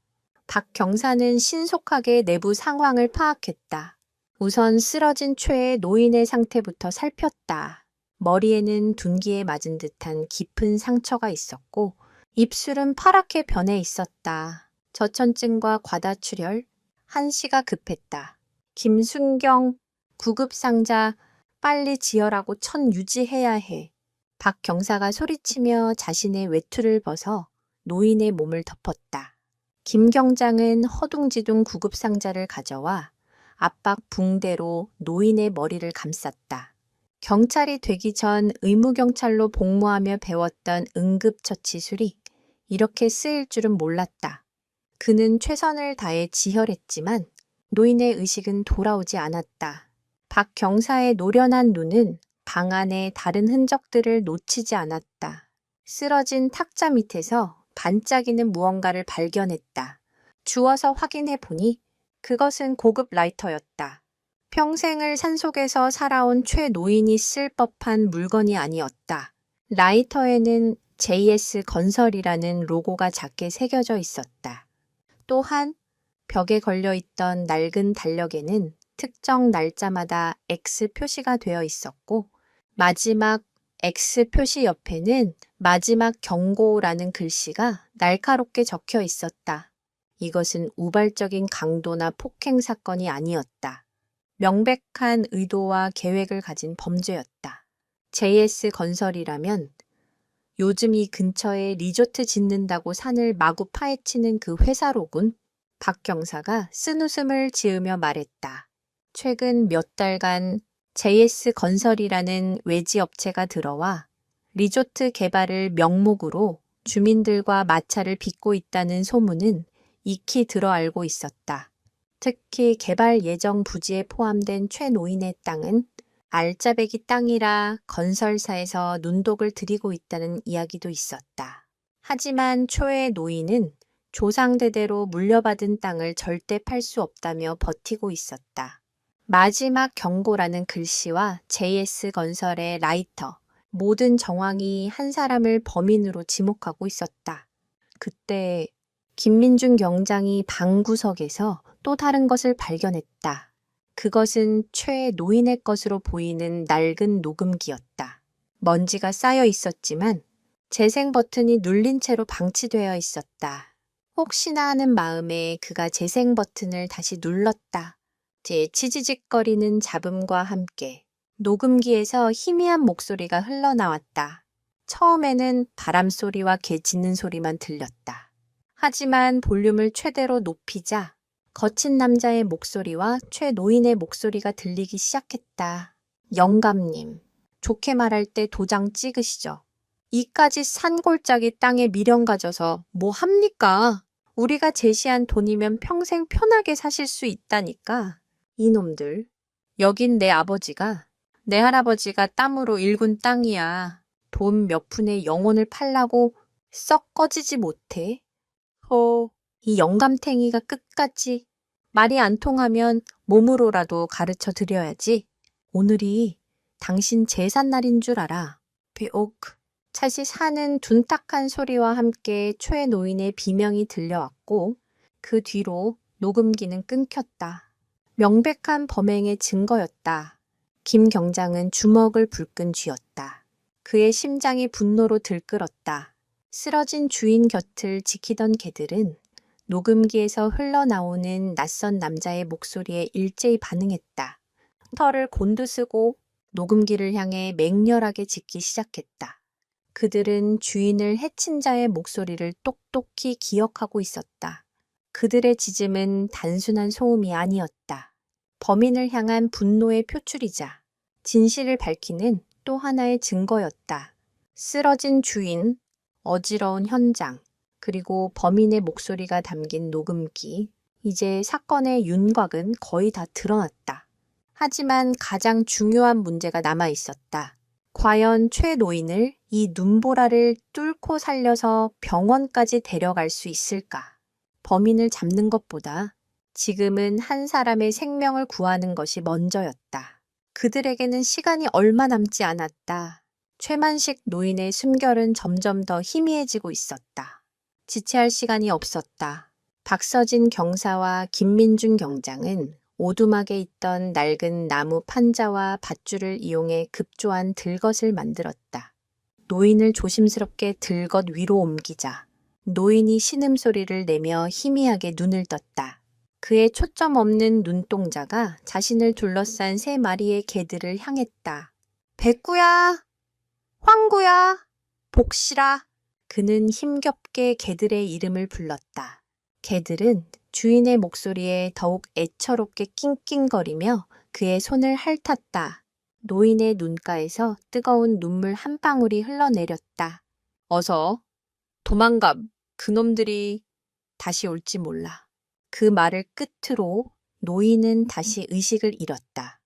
박 경사는 신속하게 내부 상황을 파악했다. 우선 쓰러진 최의 노인의 상태부터 살폈다. 머리에는 둔기에 맞은 듯한 깊은 상처가 있었고 입술은 파랗게 변해 있었다. 저천증과 과다출혈, 한시가 급했다. 김순경, 구급상자, 빨리 지혈하고 천 유지해야 해. 박 경사가 소리치며 자신의 외투를 벗어 노인의 몸을 덮었다. 김 경장은 허둥지둥 구급상자를 가져와 압박 붕대로 노인의 머리를 감쌌다. 경찰이 되기 전 의무경찰로 복무하며 배웠던 응급처치술이 이렇게 쓰일 줄은 몰랐다. 그는 최선을 다해 지혈했지만 노인의 의식은 돌아오지 않았다. 박 경사의 노련한 눈은 방 안의 다른 흔적들을 놓치지 않았다. 쓰러진 탁자 밑에서 반짝이는 무언가를 발견했다. 주워서 확인해 보니 그것은 고급 라이터였다. 평생을 산속에서 살아온 최 노인이 쓸 법한 물건이 아니었다. 라이터에는 JS 건설이라는 로고가 작게 새겨져 있었다. 또한 벽에 걸려있던 낡은 달력에는 특정 날짜마다 X 표시가 되어 있었고 마지막 X 표시 옆에는 마지막 경고라는 글씨가 날카롭게 적혀 있었다. 이것은 우발적인 강도나 폭행 사건이 아니었다. 명백한 의도와 계획을 가진 범죄였다. JS 건설이라면 요즘 이 근처에 리조트 짓는다고 산을 마구 파헤치는 그 회사로군. 박 경사가 쓴웃음을 지으며 말했다. 최근 몇 달간 JS 건설이라는 외지 업체가 들어와 리조트 개발을 명목으로 주민들과 마찰을 빚고 있다는 소문은 익히 들어 알고 있었다. 특히 개발 예정 부지에 포함된 최 노인의 땅은 알짜배기 땅이라 건설사에서 눈독을 들이고 있다는 이야기도 있었다. 하지만 초의 노인은 조상대대로 물려받은 땅을 절대 팔 수 없다며 버티고 있었다. 마지막 경고라는 글씨와 JS 건설의 라이터, 모든 정황이 한 사람을 범인으로 지목하고 있었다. 그때 김민준 경장이 방구석에서 또 다른 것을 발견했다. 그것은 최 노인의 것으로 보이는 낡은 녹음기였다. 먼지가 쌓여 있었지만 재생 버튼이 눌린 채로 방치되어 있었다. 혹시나 하는 마음에 그가 재생 버튼을 다시 눌렀다. 제 치지직거리는 잡음과 함께 녹음기에서 희미한 목소리가 흘러나왔다. 처음에는 바람 소리와 개 짖는 소리만 들렸다. 하지만 볼륨을 최대로 높이자 거친 남자의 목소리와 최 노인의 목소리가 들리기 시작했다. 영감님, 좋게 말할 때 도장 찍으시죠. 이까지 산골짜기 땅에 미련 가져서 뭐 합니까? 우리가 제시한 돈이면 평생 편하게 사실 수 있다니까. 이놈들. 여긴 내 아버지가, 내 할아버지가 땀으로 일군 땅이야. 돈 몇 푼에 영혼을 팔라고 썩 꺼지지 못해. 이 영감탱이가 끝까지 말이 안 통하면 몸으로라도 가르쳐 드려야지. 오늘이 당신 제삿날인 줄 알아. 비옥. 차시 사는 둔탁한 소리와 함께 최 노인의 비명이 들려왔고 그 뒤로 녹음기는 끊겼다. 명백한 범행의 증거였다. 김 경장은 주먹을 불끈 쥐었다. 그의 심장이 분노로 들끓었다. 쓰러진 주인 곁을 지키던 개들은 녹음기에서 흘러나오는 낯선 남자의 목소리에 일제히 반응했다. 털을 곤두쓰고 녹음기를 향해 맹렬하게 짖기 시작했다. 그들은 주인을 해친 자의 목소리를 똑똑히 기억하고 있었다. 그들의 짖음은 단순한 소음이 아니었다. 범인을 향한 분노의 표출이자 진실을 밝히는 또 하나의 증거였다. 쓰러진 주인, 어지러운 현장, 그리고 범인의 목소리가 담긴 녹음기. 이제 사건의 윤곽은 거의 다 드러났다. 하지만 가장 중요한 문제가 남아 있었다. 과연 최 노인을 이 눈보라를 뚫고 살려서 병원까지 데려갈 수 있을까? 범인을 잡는 것보다 지금은 한 사람의 생명을 구하는 것이 먼저였다. 그들에게는 시간이 얼마 남지 않았다. 최만식 노인의 숨결은 점점 더 희미해지고 있었다. 지체할 시간이 없었다. 박서진 경사와 김민준 경장은 오두막에 있던 낡은 나무 판자와 밧줄을 이용해 급조한 들것을 만들었다. 노인을 조심스럽게 들것 위로 옮기자 노인이 신음소리를 내며 희미하게 눈을 떴다. 그의 초점 없는 눈동자가 자신을 둘러싼 3마리의 개들을 향했다. 백구야! 황구야! 복실아! 그는 힘겹게 개들의 이름을 불렀다. 개들은 주인의 목소리에 더욱 애처롭게 낑낑거리며 그의 손을 핥았다. 노인의 눈가에서 뜨거운 눈물 한 방울이 흘러내렸다. 어서 도망가. 그놈들이 다시 올지 몰라. 그 말을 끝으로 노인은 다시 의식을 잃었다.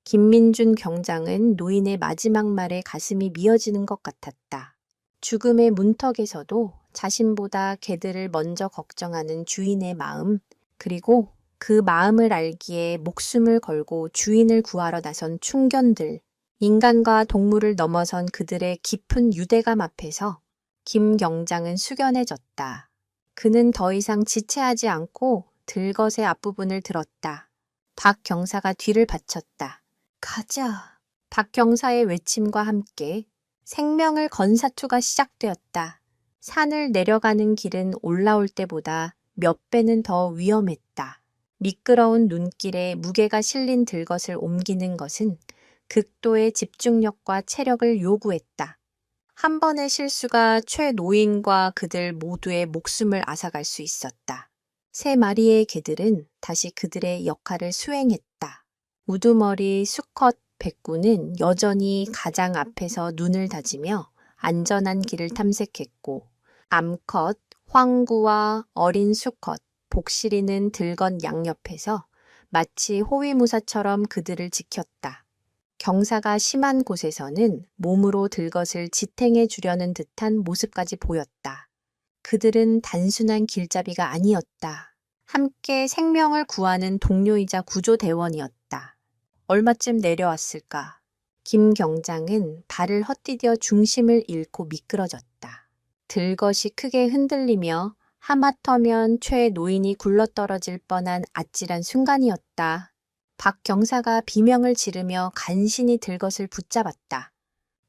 김민준 경장은 노인의 마지막 말에 가슴이 미어지는 것 같았다. 죽음의 문턱에서도 자신보다 개들을 먼저 걱정하는 주인의 마음, 그리고 그 마음을 알기에 목숨을 걸고 주인을 구하러 나선 충견들, 인간과 동물을 넘어선 그들의 깊은 유대감 앞에서 김 경장은 숙연해졌다. 그는 더 이상 지체하지 않고 들것의 앞부분을 들었다. 박 경사가 뒤를 받쳤다. 가자. 박 경사의 외침과 함께 생명을 건 사투가 시작되었다. 산을 내려가는 길은 올라올 때보다 몇 배는 더 위험했다. 미끄러운 눈길에 무게가 실린 들것을 옮기는 것은 극도의 집중력과 체력을 요구했다. 한 번의 실수가 최 노인과 그들 모두의 목숨을 앗아갈 수 있었다. 3마리의 개들은 다시 그들의 역할을 수행했다. 우두머리 수컷 백구는 여전히 가장 앞에서 눈을 다지며 안전한 길을 탐색했고 암컷 황구와 어린 수컷 복실이는 들것 양옆에서 마치 호위무사처럼 그들을 지켰다. 경사가 심한 곳에서는 몸으로 들것을 지탱해 주려는 듯한 모습까지 보였다. 그들은 단순한 길잡이가 아니었다. 함께 생명을 구하는 동료이자 구조대원이었다. 얼마쯤 내려왔을까? 김 경장은 발을 헛디뎌 중심을 잃고 미끄러졌다. 들것이 크게 흔들리며 하마터면 최 노인이 굴러떨어질 뻔한 아찔한 순간이었다. 박 경사가 비명을 지르며 간신히 들것을 붙잡았다.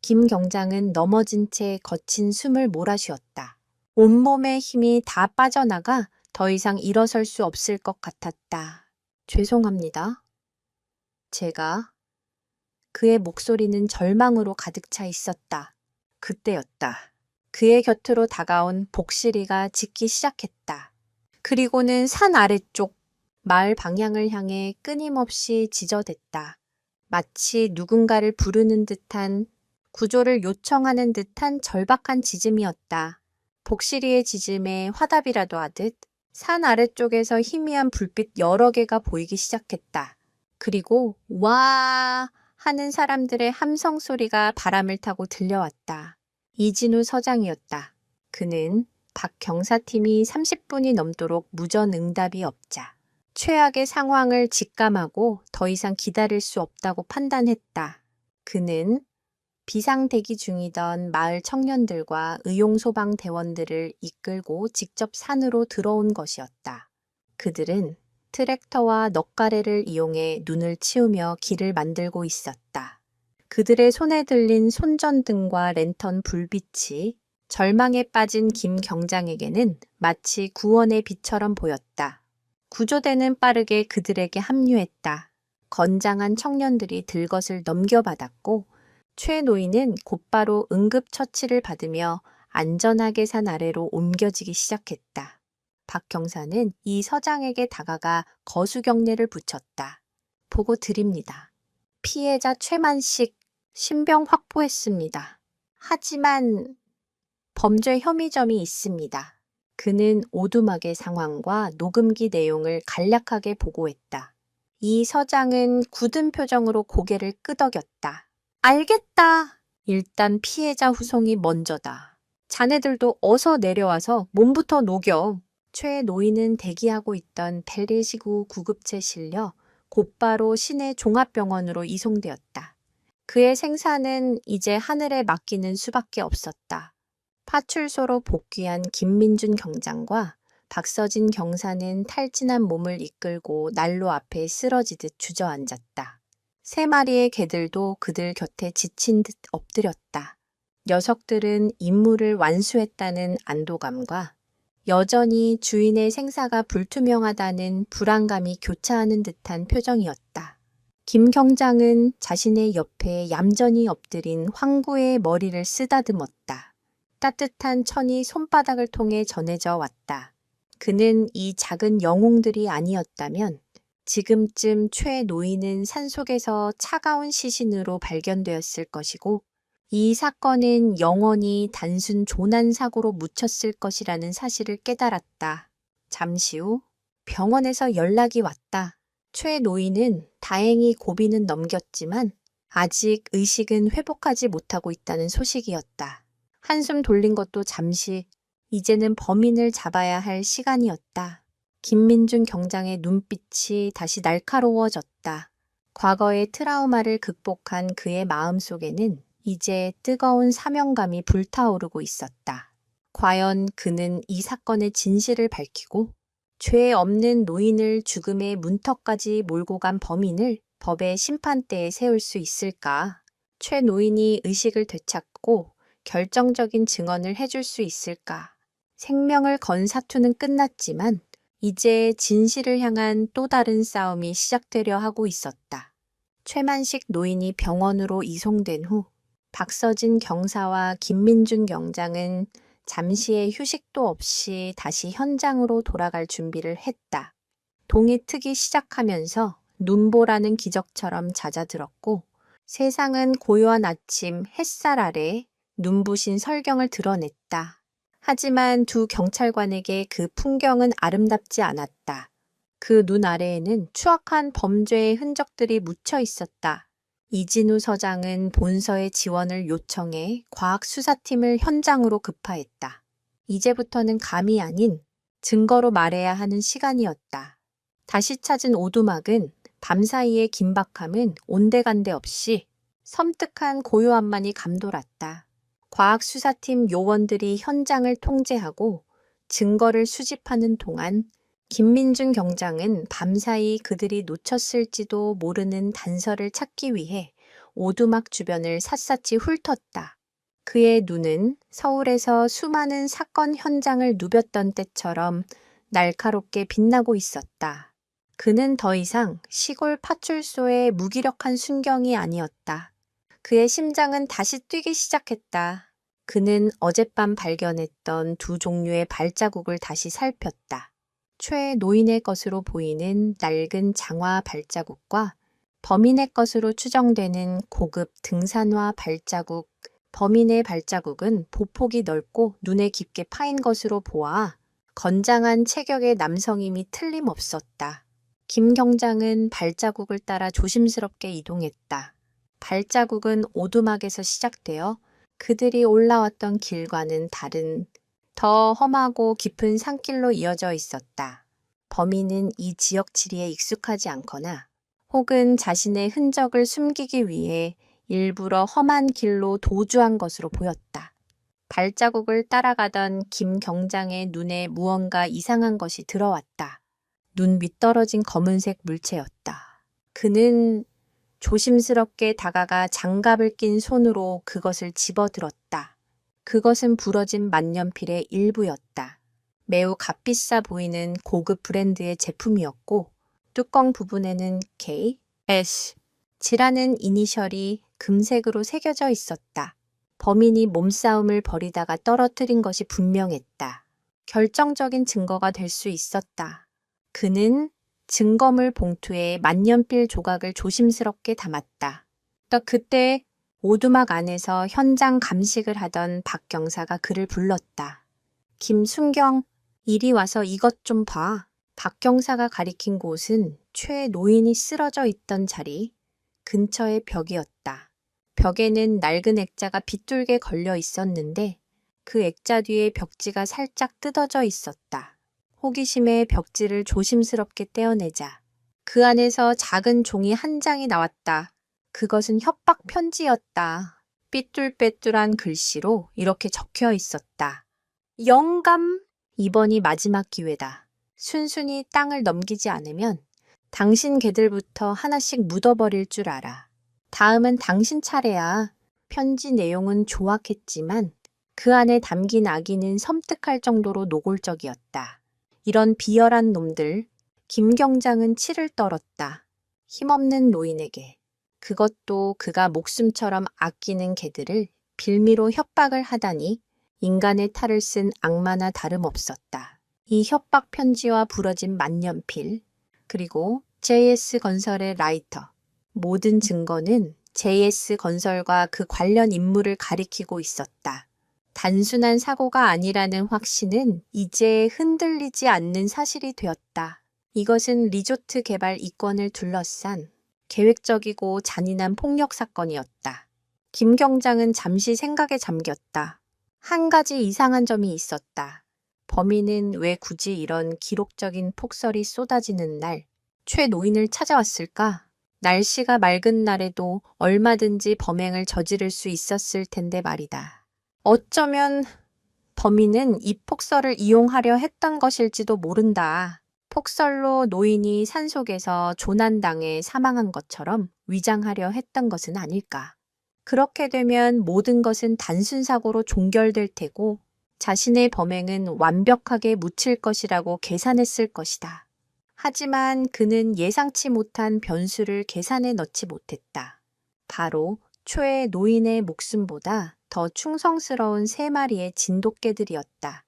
김 경장은 넘어진 채 거친 숨을 몰아쉬었다. 온몸의 힘이 다 빠져나가 더 이상 일어설 수 없을 것 같았다. 죄송합니다. 그의 목소리는 절망으로 가득 차 있었다. 그때였다. 그의 곁으로 다가온 복실이가 짖기 시작했다. 그리고는 산 아래쪽 마을 방향을 향해 끊임없이 짖어댔다. 마치 누군가를 부르는 듯한, 구조를 요청하는 듯한 절박한 짖음이었다. 복실이의 짖음에 화답이라도 하듯 산 아래쪽에서 희미한 불빛 여러 개가 보이기 시작했다. 그리고 와 하는 사람들의 함성 소리가 바람을 타고 들려왔다. 이진우 서장이었다. 그는 박 경사팀이 30분이 넘도록 무전응답이 없자 최악의 상황을 직감하고 더 이상 기다릴 수 없다고 판단했다. 그는 비상대기 중이던 마을 청년들과 의용소방대원들을 이끌고 직접 산으로 들어온 것이었다. 그들은 트랙터와 넉가래를 이용해 눈을 치우며 길을 만들고 있었다. 그들의 손에 들린 손전등과 랜턴 불빛이 절망에 빠진 김 경장에게는 마치 구원의 빛처럼 보였다. 구조대는 빠르게 그들에게 합류했다. 건장한 청년들이 들것을 넘겨받았고 최 노인은 곧바로 응급처치를 받으며 안전하게 산 아래로 옮겨지기 시작했다. 박 경사는 이 서장에게 다가가 거수경례를 붙였다. 보고 드립니다. 피해자 최만식 신병 확보했습니다. 하지만 범죄 혐의점이 있습니다. 그는 오두막의 상황과 녹음기 내용을 간략하게 보고했다. 이 서장은 굳은 표정으로 고개를 끄덕였다. 알겠다. 일단 피해자 후송이 먼저다. 자네들도 어서 내려와서 몸부터 녹여. 최 노인은 대기하고 있던 벨리시구 구급차에 실려 곧바로 시내 종합병원으로 이송되었다. 그의 생사는 이제 하늘에 맡기는 수밖에 없었다. 파출소로 복귀한 김민준 경장과 박서진 경사는 탈진한 몸을 이끌고 난로 앞에 쓰러지듯 주저앉았다. 3마리의 개들도 그들 곁에 지친 듯 엎드렸다. 녀석들은 임무를 완수했다는 안도감과 여전히 주인의 생사가 불투명하다는 불안감이 교차하는 듯한 표정이었다. 김 경장은 자신의 옆에 얌전히 엎드린 황구의 머리를 쓰다듬었다. 따뜻한 천이 손바닥을 통해 전해져 왔다. 그는 이 작은 영웅들이 아니었다면 지금쯤 최 노인은 산속에서 차가운 시신으로 발견되었을 것이고 이 사건은 영원히 단순 조난사고로 묻혔을 것이라는 사실을 깨달았다. 잠시 후 병원에서 연락이 왔다. 최 노인은 다행히 고비는 넘겼지만 아직 의식은 회복하지 못하고 있다는 소식이었다. 한숨 돌린 것도 잠시, 이제는 범인을 잡아야 할 시간이었다. 김민준 경장의 눈빛이 다시 날카로워졌다. 과거의 트라우마를 극복한 그의 마음속에는 이제 뜨거운 사명감이 불타오르고 있었다. 과연 그는 이 사건의 진실을 밝히고 죄 없는 노인을 죽음의 문턱까지 몰고 간 범인을 법의 심판대에 세울 수 있을까? 최 노인이 의식을 되찾고 결정적인 증언을 해줄 수 있을까? 생명을 건 사투는 끝났지만 이제 진실을 향한 또 다른 싸움이 시작되려 하고 있었다. 최만식 노인이 병원으로 이송된 후 박서진 경사와 김민준 경장은 잠시의 휴식도 없이 다시 현장으로 돌아갈 준비를 했다. 동이 트기 시작하면서 눈보라는 기적처럼 잦아들었고 세상은 고요한 아침 햇살 아래 눈부신 설경을 드러냈다. 하지만 두 경찰관에게 그 풍경은 아름답지 않았다. 그 눈 아래에는 추악한 범죄의 흔적들이 묻혀 있었다. 이진우 서장은 본서의 지원을 요청해 과학수사팀을 현장으로 급파했다. 이제부터는 감이 아닌 증거로 말해야 하는 시간이었다. 다시 찾은 오두막은 밤사이의 긴박함은 온데간데 없이 섬뜩한 고요함만이 감돌았다. 과학수사팀 요원들이 현장을 통제하고 증거를 수집하는 동안 김민준 경장은 밤사이 그들이 놓쳤을지도 모르는 단서를 찾기 위해 오두막 주변을 샅샅이 훑었다. 그의 눈은 서울에서 수많은 사건 현장을 누볐던 때처럼 날카롭게 빛나고 있었다. 그는 더 이상 시골 파출소의 무기력한 순경이 아니었다. 그의 심장은 다시 뛰기 시작했다. 그는 어젯밤 발견했던 두 종류의 발자국을 다시 살폈다. 최 노인의 것으로 보이는 낡은 장화 발자국과 범인의 것으로 추정되는 고급 등산화 발자국. 범인의 발자국은 보폭이 넓고 눈에 깊게 파인 것으로 보아 건장한 체격의 남성임이 틀림없었다. 김 경장은 발자국을 따라 조심스럽게 이동했다. 발자국은 오두막에서 시작되어 그들이 올라왔던 길과는 다른 더 험하고 깊은 산길로 이어져 있었다. 범인은 이 지역 지리에 익숙하지 않거나 혹은 자신의 흔적을 숨기기 위해 일부러 험한 길로 도주한 것으로 보였다. 발자국을 따라가던 김 경장의 눈에 무언가 이상한 것이 들어왔다. 눈 밑떨어진 검은색 물체였다. 그는 조심스럽게 다가가 장갑을 낀 손으로 그것을 집어들었다. 그것은 부러진 만년필의 일부였다. 매우 값비싸 보이는 고급 브랜드의 제품이었고 뚜껑 부분에는 K, S, 지라는 이니셜이 금색으로 새겨져 있었다. 범인이 몸싸움을 벌이다가 떨어뜨린 것이 분명했다. 결정적인 증거가 될 수 있었다. 그는 증거물 봉투에 만년필 조각을 조심스럽게 담았다. 또 그때 오두막 안에서 현장 감식을 하던 박 경사가 그를 불렀다. 김순경, 이리 와서 이것 좀 봐. 박 경사가 가리킨 곳은 최 노인이 쓰러져 있던 자리 근처의 벽이었다. 벽에는 낡은 액자가 빗둘게 걸려 있었는데 그 액자 뒤에 벽지가 살짝 뜯어져 있었다. 호기심에 벽지를 조심스럽게 떼어내자 그 안에서 작은 종이 한 장이 나왔다. 그것은 협박 편지였다. 삐뚤빼뚤한 글씨로 이렇게 적혀 있었다. 영감! 이번이 마지막 기회다. 순순히 땅을 넘기지 않으면 당신 개들부터 하나씩 묻어버릴 줄 알아. 다음은 당신 차례야. 편지 내용은 조악했지만 그 안에 담긴 악의는 섬뜩할 정도로 노골적이었다. 이런 비열한 놈들, 김 경장은 치를 떨었다. 힘없는 노인에게. 그것도 그가 목숨처럼 아끼는 개들을 빌미로 협박을 하다니 인간의 탈을 쓴 악마나 다름없었다. 이 협박 편지와 부러진 만년필, 그리고 JS건설의 라이터. 모든 증거는 JS건설과 그 관련 인물을 가리키고 있었다. 단순한 사고가 아니라는 확신은 이제 흔들리지 않는 사실이 되었다. 이것은 리조트 개발 이권을 둘러싼 계획적이고 잔인한 폭력 사건이었다. 김 경장은 잠시 생각에 잠겼다. 한 가지 이상한 점이 있었다. 범인은 왜 굳이 이런 기록적인 폭설이 쏟아지는 날 최 노인을 찾아왔을까? 날씨가 맑은 날에도 얼마든지 범행을 저지를 수 있었을 텐데 말이다. 어쩌면 범인은 이 폭설을 이용하려 했던 것일지도 모른다. 폭설로 노인이 산속에서 조난당해 사망한 것처럼 위장하려 했던 것은 아닐까. 그렇게 되면 모든 것은 단순 사고로 종결될 테고 자신의 범행은 완벽하게 묻힐 것이라고 계산했을 것이다. 하지만 그는 예상치 못한 변수를 계산에 넣지 못했다. 바로 초의 노인의 목숨보다 더 충성스러운 3마리의 진돗개들이었다.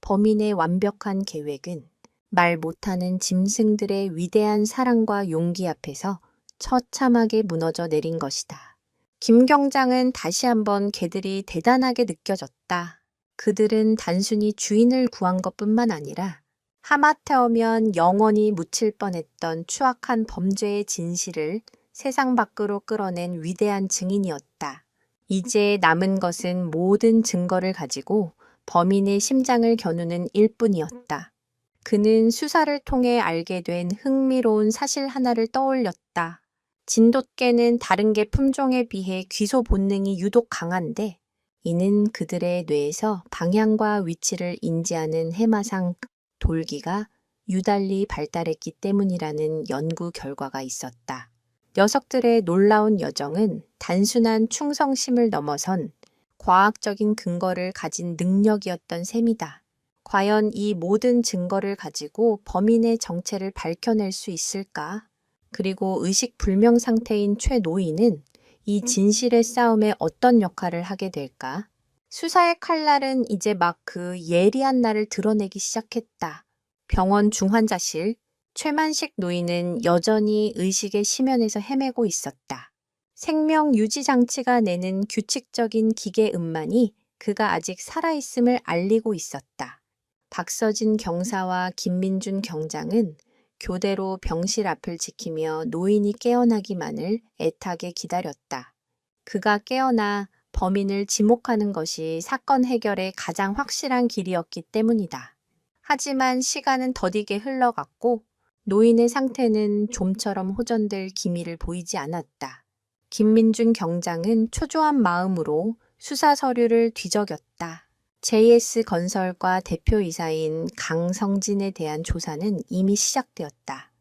범인의 완벽한 계획은 말 못하는 짐승들의 위대한 사랑과 용기 앞에서 처참하게 무너져 내린 것이다. 김 경장은 다시 한번 개들이 대단하게 느껴졌다. 그들은 단순히 주인을 구한 것뿐만 아니라 하마터면 영원히 묻힐 뻔했던 추악한 범죄의 진실을 세상 밖으로 끌어낸 위대한 증인이었다. 이제 남은 것은 모든 증거를 가지고 범인의 심장을 겨누는 일뿐이었다. 그는 수사를 통해 알게 된 흥미로운 사실 하나를 떠올렸다. 진돗개는 다른 개 품종에 비해 귀소 본능이 유독 강한데 이는 그들의 뇌에서 방향과 위치를 인지하는 해마상 돌기가 유달리 발달했기 때문이라는 연구 결과가 있었다. 녀석들의 놀라운 여정은 단순한 충성심을 넘어선 과학적인 근거를 가진 능력이었던 셈이다. 과연 이 모든 증거를 가지고 범인의 정체를 밝혀낼 수 있을까? 그리고 의식불명 상태인 최 노인은 이 진실의 싸움에 어떤 역할을 하게 될까? 수사의 칼날은 이제 막 그 예리한 날을 드러내기 시작했다. 병원 중환자실, 최만식 노인은 여전히 의식의 심연에서 헤매고 있었다. 생명 유지 장치가 내는 규칙적인 기계 음만이 그가 아직 살아있음을 알리고 있었다. 박서진 경사와 김민준 경장은 교대로 병실 앞을 지키며 노인이 깨어나기만을 애타게 기다렸다. 그가 깨어나 범인을 지목하는 것이 사건 해결의 가장 확실한 길이었기 때문이다. 하지만 시간은 더디게 흘러갔고 노인의 상태는 좀처럼 호전될 기미를 보이지 않았다. 김민준 경장은 초조한 마음으로 수사 서류를 뒤적였다. JS건설과 대표이사인 강성진에 대한 조사는 이미 시작되었다.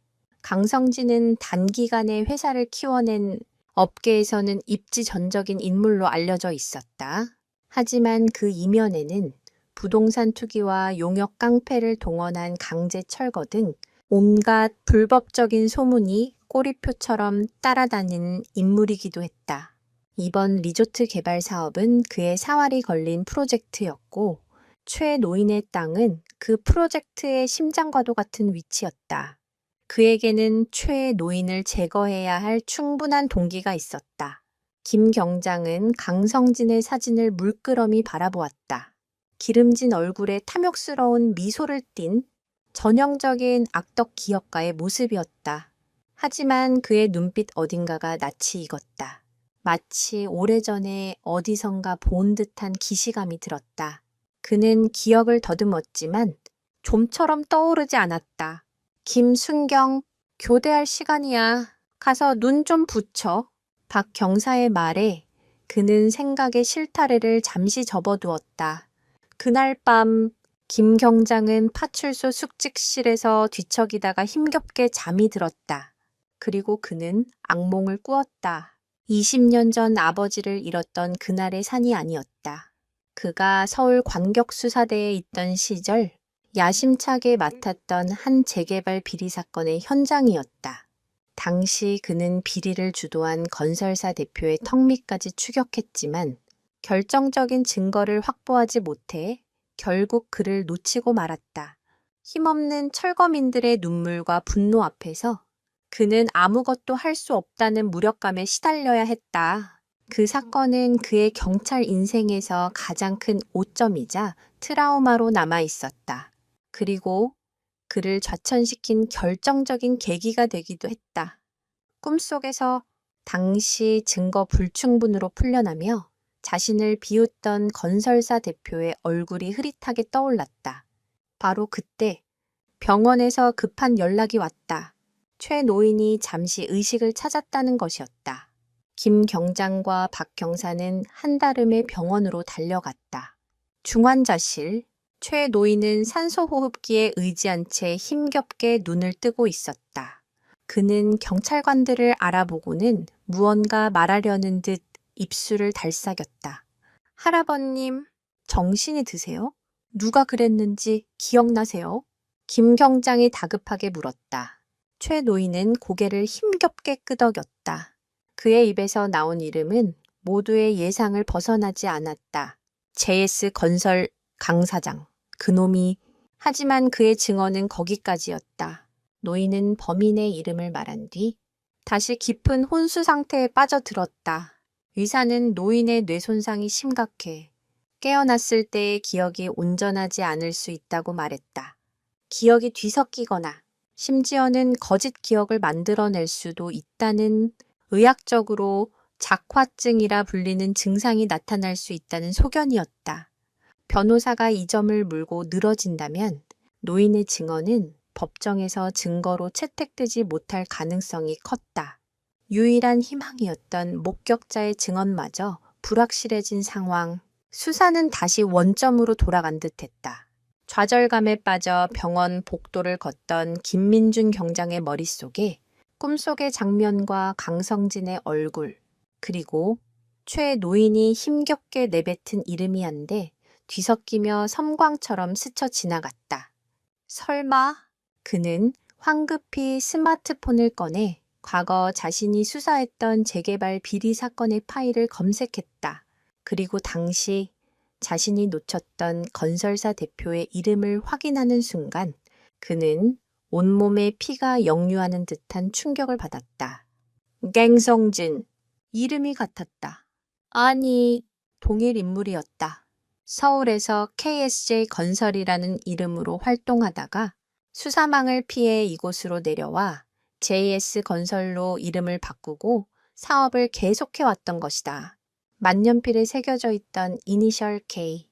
강성진은 단기간에 회사를 키워낸 업계에서는 입지전적인 인물로 알려져 있었다. 하지만 그 이면에는 부동산 투기와 용역 깡패를 동원한 강제 철거 등 온갖 불법적인 소문이 꼬리표처럼 따라다니는 인물이기도 했다. 이번 리조트 개발 사업은 그의 사활이 걸린 프로젝트였고 최 노인의 땅은 그 프로젝트의 심장과도 같은 위치였다. 그에게는 최 노인을 제거해야 할 충분한 동기가 있었다. 김 경장은 강성진의 사진을 물끄러미 바라보았다. 기름진 얼굴에 탐욕스러운 미소를 띤 전형적인 악덕 기업가의 모습이었다. 하지만 그의 눈빛 어딘가가 낯이 익었다. 마치 오래전에 어디선가 본 듯한 기시감이 들었다. 그는 기억을 더듬었지만 좀처럼 떠오르지 않았다. 김순경, 교대할 시간이야. 가서 눈 좀 붙여. 박 경사의 말에 그는 생각의 실타래를 잠시 접어두었다. 그날 밤 김 경장은 파출소 숙직실에서 뒤척이다가 힘겹게 잠이 들었다. 그리고 그는 악몽을 꾸었다. 20년 전 아버지를 잃었던 그날의 산이 아니었다. 그가 서울 관격수사대에 있던 시절 야심차게 맡았던 한 재개발 비리 사건의 현장이었다. 당시 그는 비리를 주도한 건설사 대표의 턱 밑까지 추격했지만 결정적인 증거를 확보하지 못해 결국 그를 놓치고 말았다. 힘없는 철거민들의 눈물과 분노 앞에서 그는 아무것도 할 수 없다는 무력감에 시달려야 했다. 그 사건은 그의 경찰 인생에서 가장 큰 오점이자 트라우마로 남아 있었다. 그리고 그를 좌천시킨 결정적인 계기가 되기도 했다. 꿈속에서 당시 증거 불충분으로 풀려나며 자신을 비웃던 건설사 대표의 얼굴이 흐릿하게 떠올랐다. 바로 그때 병원에서 급한 연락이 왔다. 최 노인이 잠시 의식을 찾았다는 것이었다. 김 경장과 박 경사는 한달음에 병원으로 달려갔다. 중환자실, 최 노인은 산소호흡기에 의지한 채 힘겹게 눈을 뜨고 있었다. 그는 경찰관들을 알아보고는 무언가 말하려는 듯 입술을 달싹였다. 할아버님, 정신이 드세요? 누가 그랬는지 기억나세요? 김 경장이 다급하게 물었다. 최 노인은 고개를 힘겹게 끄덕였다. 그의 입에서 나온 이름은 모두의 예상을 벗어나지 않았다. JS건설 강 사장. 그놈이. 하지만 그의 증언은 거기까지였다. 노인은 범인의 이름을 말한 뒤 다시 깊은 혼수 상태에 빠져들었다. 의사는 노인의 뇌 손상이 심각해 깨어났을 때의 기억이 온전하지 않을 수 있다고 말했다. 기억이 뒤섞이거나 심지어는 거짓 기억을 만들어낼 수도 있다는 의학적으로 작화증이라 불리는 증상이 나타날 수 있다는 소견이었다. 변호사가 이 점을 물고 늘어진다면 노인의 증언은 법정에서 증거로 채택되지 못할 가능성이 컸다. 유일한 희망이었던 목격자의 증언마저 불확실해진 상황. 수사는 다시 원점으로 돌아간 듯했다. 좌절감에 빠져 병원 복도를 걷던 김민준 경장의 머릿속에 꿈속의 장면과 강성진의 얼굴, 그리고 최 노인이 힘겹게 내뱉은 이름이 한데 뒤섞이며 섬광처럼 스쳐 지나갔다. 설마? 그는 황급히 스마트폰을 꺼내 과거 자신이 수사했던 재개발 비리 사건의 파일을 검색했다. 그리고 당시 자신이 놓쳤던 건설사 대표의 이름을 확인하는 순간 그는 온몸에 피가 역류하는 듯한 충격을 받았다. 갱성진. 이름이 같았다. 아니, 동일 인물이었다. 서울에서 KSJ 건설이라는 이름으로 활동하다가 수사망을 피해 이곳으로 내려와 JS 건설로 이름을 바꾸고 사업을 계속해왔던 것이다. 만년필에 새겨져 있던 이니셜 K.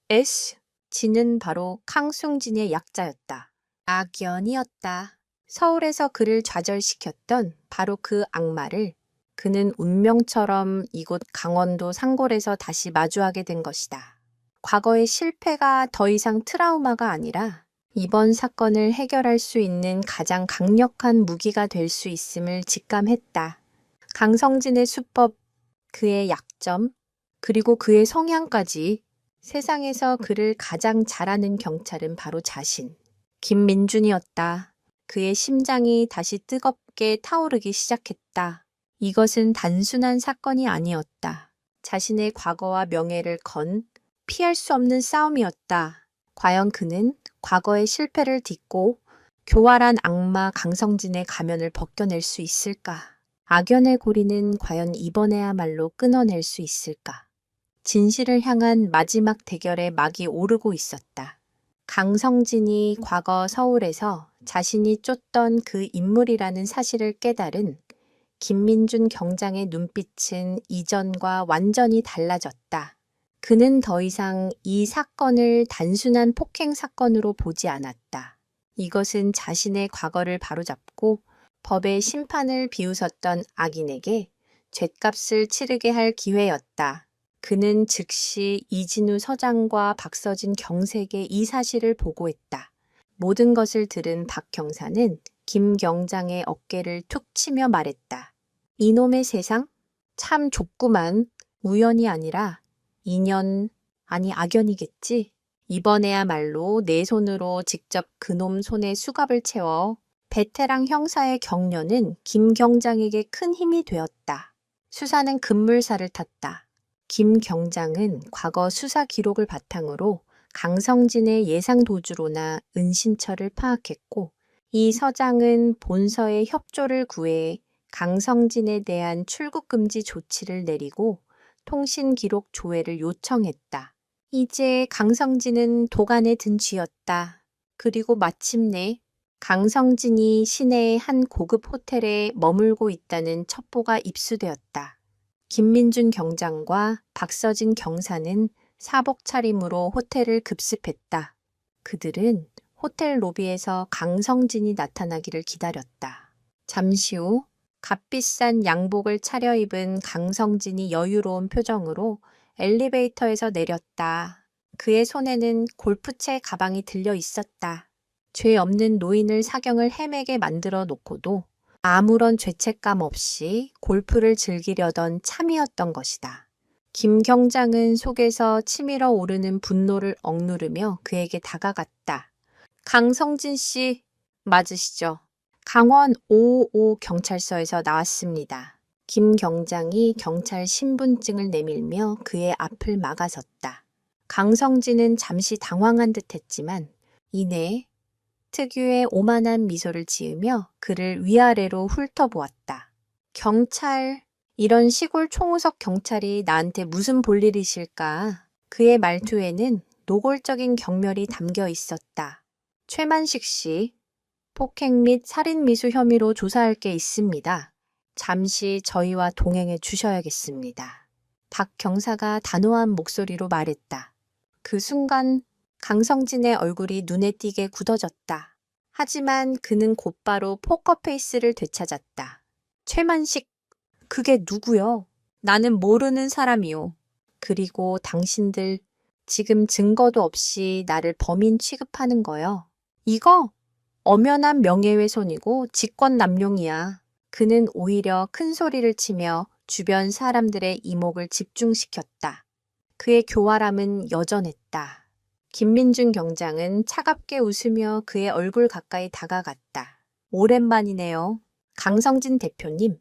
S. 진은 바로 강승진의 약자였다. 악연이었다. 서울에서 그를 좌절시켰던 바로 그 악마를 그는 운명처럼 이곳 강원도 상골에서 다시 마주하게 된 것이다. 과거의 실패가 더 이상 트라우마가 아니라 이번 사건을 해결할 수 있는 가장 강력한 무기가 될 수 있음을 직감했다. 강성진의 수법, 그의 약점, 그리고 그의 성향까지 세상에서 그를 가장 잘 아는 경찰은 바로 자신, 김민준이었다. 그의 심장이 다시 뜨겁게 타오르기 시작했다. 이것은 단순한 사건이 아니었다. 자신의 과거와 명예를 건 피할 수 없는 싸움이었다. 과연 그는 과거의 실패를 딛고 교활한 악마 강성진의 가면을 벗겨낼 수 있을까? 악연의 고리는 과연 이번에야말로 끊어낼 수 있을까? 진실을 향한 마지막 대결의 막이 오르고 있었다. 강성진이 과거 서울에서 자신이 쫓던 그 인물이라는 사실을 깨달은 김민준 경장의 눈빛은 이전과 완전히 달라졌다. 그는 더 이상 이 사건을 단순한 폭행 사건으로 보지 않았다. 이것은 자신의 과거를 바로잡고 법의 심판을 비웃었던 악인에게 죗값을 치르게 할 기회였다. 그는 즉시 이진우 서장과 박서진 경색에 이 사실을 보고했다. 모든 것을 들은 박 경사는 김 경장의 어깨를 툭 치며 말했다. 이놈의 세상? 참 좁구만. 우연이 아니라 인연, 아니 악연이겠지. 이번에야말로 내 손으로 직접 그놈 손에 수갑을 채워 베테랑 형사의 격려는 김 경장에게 큰 힘이 되었다. 수사는 급물살을 탔다. 김 경장은 과거 수사 기록을 바탕으로 강성진의 예상 도주로나 은신처를 파악했고 이 서장은 본서의 협조를 구해 강성진에 대한 출국 금지 조치를 내리고 통신 기록 조회를 요청했다. 이제 강성진은 도간에 든 쥐였다. 그리고 마침내 강성진이 시내의 한 고급 호텔에 머물고 있다는 첩보가 입수되었다. 김민준 경장과 박서진 경사는 사복 차림으로 호텔을 급습했다. 그들은 호텔 로비에서 강성진이 나타나기를 기다렸다. 잠시 후 값비싼 양복을 차려입은 강성진이 여유로운 표정으로 엘리베이터에서 내렸다. 그의 손에는 골프채 가방이 들려 있었다. 죄 없는 노인을 사경을 헤매게 만들어 놓고도 아무런 죄책감 없이 골프를 즐기려던 참이었던 것이다. 김 경장은 속에서 치밀어 오르는 분노를 억누르며 그에게 다가갔다. 강성진 씨, 맞으시죠? 강원 555 경찰서에서 나왔습니다. 김 경장이 경찰 신분증을 내밀며 그의 앞을 막아섰다. 강성진은 잠시 당황한 듯 했지만 이내 특유의 오만한 미소를 지으며 그를 위아래로 훑어보았다. 경찰, 이런 시골 총우석 경찰이 나한테 무슨 볼일이실까? 그의 말투에는 노골적인 경멸이 담겨 있었다. 최만식 씨, 폭행 및 살인미수 혐의로 조사할 게 있습니다. 잠시 저희와 동행해 주셔야겠습니다. 박 경사가 단호한 목소리로 말했다. 그 순간 강성진의 얼굴이 눈에 띄게 굳어졌다. 하지만 그는 곧바로 포커페이스를 되찾았다. 최만식, 그게 누구요? 나는 모르는 사람이요. 그리고 당신들 지금 증거도 없이 나를 범인 취급하는 거요. 이거 엄연한 명예훼손이고 직권남용이야. 그는 오히려 큰 소리를 치며 주변 사람들의 이목을 집중시켰다. 그의 교활함은 여전했다. 김민준 경장은 차갑게 웃으며 그의 얼굴 가까이 다가갔다. 오랜만이네요. 강성진 대표님.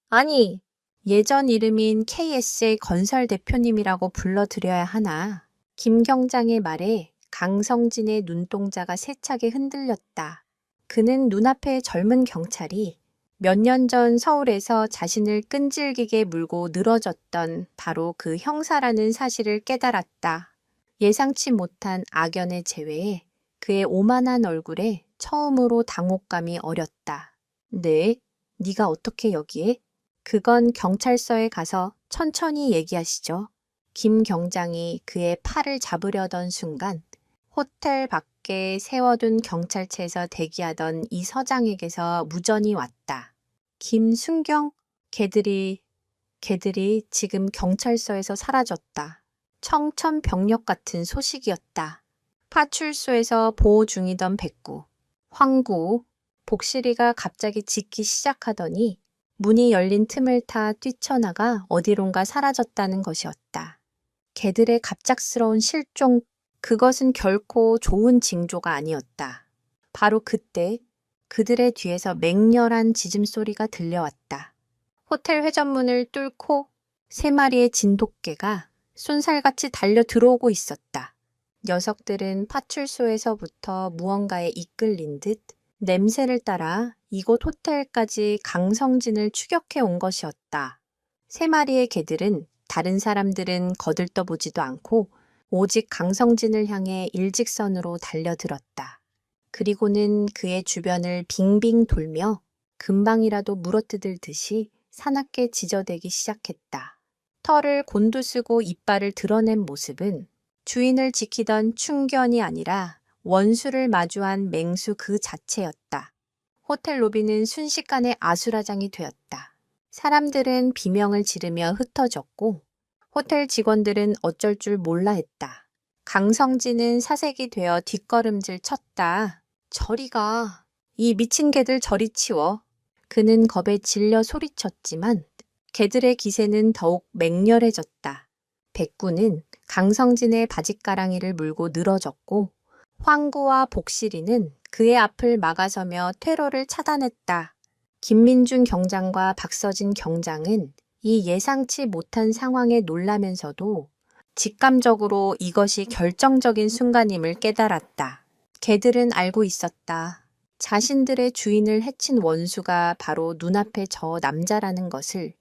아니, 예전 이름인 KSA 건설 대표님이라고 불러드려야 하나. 김 경장의 말에 강성진의 눈동자가 세차게 흔들렸다. 그는 눈앞의 젊은 경찰이 몇 년 전 서울에서 자신을 끈질기게 물고 늘어졌던 바로 그 형사라는 사실을 깨달았다. 예상치 못한 악연의 재회에 그의 오만한 얼굴에 처음으로 당혹감이 어렸다. 네? 네가 어떻게 여기에? 그건 경찰서에 가서 천천히 얘기하시죠. 김 경장이 그의 팔을 잡으려던 순간 호텔 밖에 세워둔 경찰차에서 대기하던 이 서장에게서 무전이 왔다. 김순경, 걔들이 지금 경찰서에서 사라졌다. 청천벽력 같은 소식이었다. 파출소에서 보호 중이던 백구, 황구, 복실이가 갑자기 짖기 시작하더니 문이 열린 틈을 타 뛰쳐나가 어디론가 사라졌다는 것이었다. 걔들의 갑작스러운 실종, 그것은 결코 좋은 징조가 아니었다. 바로 그때 그들의 뒤에서 맹렬한 짖음소리가 들려왔다. 호텔 회전문을 뚫고 3마리의 진돗개가 쏜살같이 달려 들어오고 있었다. 녀석들은 파출소에서부터 무언가에 이끌린 듯 냄새를 따라 이곳 호텔까지 강성진을 추격해 온 것이었다. 3마리의 개들은 다른 사람들은 거들떠보지도 않고 오직 강성진을 향해 일직선으로 달려들었다. 그리고는 그의 주변을 빙빙 돌며 금방이라도 물어뜯을 듯이 사납게 지저대기 시작했다. 털을 곤두쓰고 이빨을 드러낸 모습은 주인을 지키던 충견이 아니라 원수를 마주한 맹수 그 자체였다. 호텔 로비는 순식간에 아수라장이 되었다. 사람들은 비명을 지르며 흩어졌고 호텔 직원들은 어쩔 줄 몰라 했다. 강성진은 사색이 되어 뒷걸음질 쳤다. 저리 가. 이 미친 개들 저리 치워. 그는 겁에 질려 소리쳤지만 개들의 기세는 더욱 맹렬해졌다. 백구는 강성진의 바짓가랑이를 물고 늘어졌고 황구와 복실이는 그의 앞을 막아서며 퇴로를 차단했다. 김민준 경장과 박서진 경장은 이 예상치 못한 상황에 놀라면서도 직감적으로 이것이 결정적인 순간임을 깨달았다. 개들은 알고 있었다. 자신들의 주인을 해친 원수가 바로 눈앞의 저 남자라는 것을.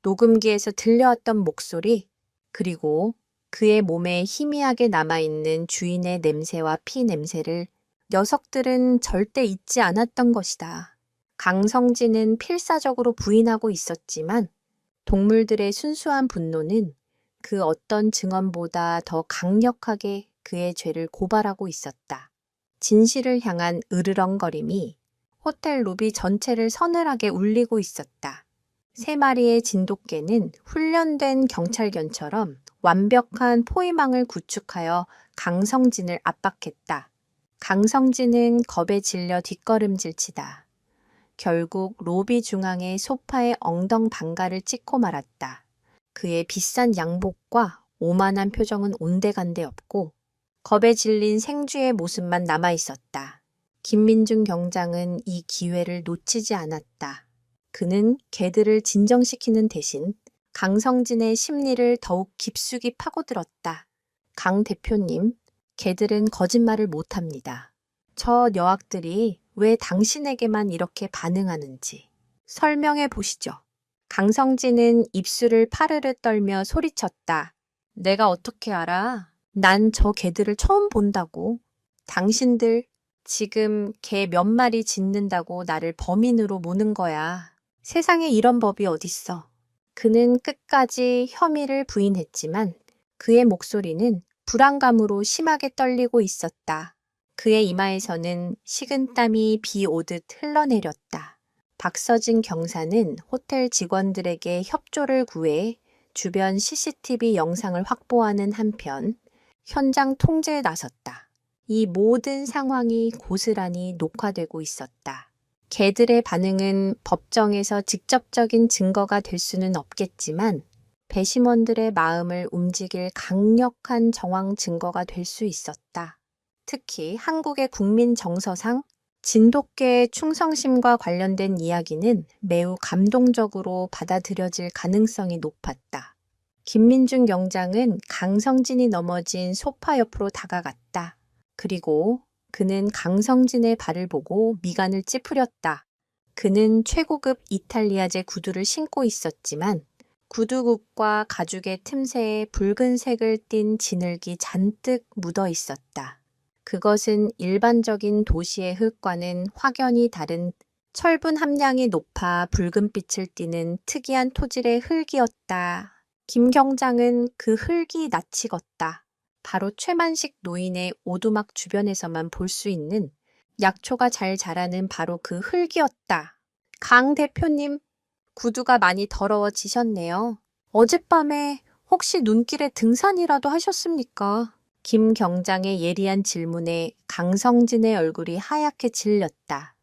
녹음기에서 들려왔던 목소리, 그리고 그의 몸에 희미하게 남아있는 주인의 냄새와 피 냄새를 녀석들은 절대 잊지 않았던 것이다. 강성진은 필사적으로 부인하고 있었지만 동물들의 순수한 분노는 그 어떤 증언보다 더 강력하게 그의 죄를 고발하고 있었다. 진실을 향한 으르렁거림이 호텔 로비 전체를 서늘하게 울리고 있었다. 3마리의 진돗개는 훈련된 경찰견처럼 완벽한 포위망을 구축하여 강성진을 압박했다. 강성진은 겁에 질려 뒷걸음질치다. 결국 로비 중앙의 소파에 엉덩방가를 찍고 말았다. 그의 비싼 양복과 오만한 표정은 온데간데 없고 겁에 질린 생쥐의 모습만 남아있었다. 김민준 경장은 이 기회를 놓치지 않았다. 그는 개들을 진정시키는 대신 강성진의 심리를 더욱 깊숙이 파고들었다. 강 대표님, 개들은 거짓말을 못합니다. 저 여악들이 왜 당신에게만 이렇게 반응하는지 설명해 보시죠. 강성진은 입술을 파르르 떨며 소리쳤다. 내가 어떻게 알아? 난 저 개들을 처음 본다고. 당신들 지금 개 몇 마리 짖는다고 나를 범인으로 모는 거야. 세상에 이런 법이 어딨어. 그는 끝까지 혐의를 부인했지만 그의 목소리는 불안감으로 심하게 떨리고 있었다. 그의 이마에서는 식은땀이 비 오듯 흘러내렸다. 박서진 경사는 호텔 직원들에게 협조를 구해 주변 CCTV 영상을 확보하는 한편 현장 통제에 나섰다. 이 모든 상황이 고스란히 녹화되고 있었다. 개들의 반응은 법정에서 직접적인 증거가 될 수는 없겠지만 배심원들의 마음을 움직일 강력한 정황 증거가 될 수 있었다. 특히 한국의 국민 정서상 진돗개의 충성심과 관련된 이야기는 매우 감동적으로 받아들여질 가능성이 높았다. 김민중 경장은 강성진이 넘어진 소파 옆으로 다가갔다. 그리고 그는 강성진의 발을 보고 미간을 찌푸렸다. 그는 최고급 이탈리아제 구두를 신고 있었지만 구두굽과 가죽의 틈새에 붉은색을 띤 진흙이 잔뜩 묻어 있었다. 그것은 일반적인 도시의 흙과는 확연히 다른 철분 함량이 높아 붉은빛을 띠는 특이한 토질의 흙이었다. 김 경장은 그 흙이 낯이 익었다. 바로 최만식 노인의 오두막 주변에서만 볼 수 있는 약초가 잘 자라는 바로 그 흙이었다. 강 대표님, 구두가 많이 더러워지셨네요. 어젯밤에 혹시 눈길에 등산이라도 하셨습니까? 김 경장의 예리한 질문에 강성진의 얼굴이 하얗게 질렸다.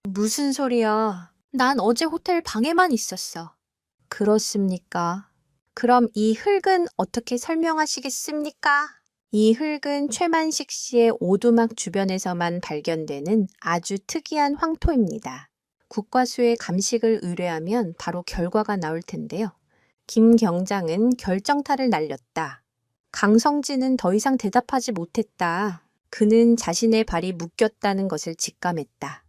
무슨 소리야? 난 어제 호텔 방에만 있었어. 그렇습니까? 그럼 이 흙은 어떻게 설명하시겠습니까? 이 흙은 최만식 씨의 오두막 주변에서만 발견되는 아주 특이한 황토입니다. 국과수에 감식을 의뢰하면 바로 결과가 나올 텐데요. 김 경장은 결정타를 날렸다. 강성진은 더 이상 대답하지 못했다. 그는 자신의 발이 묶였다는 것을 직감했다.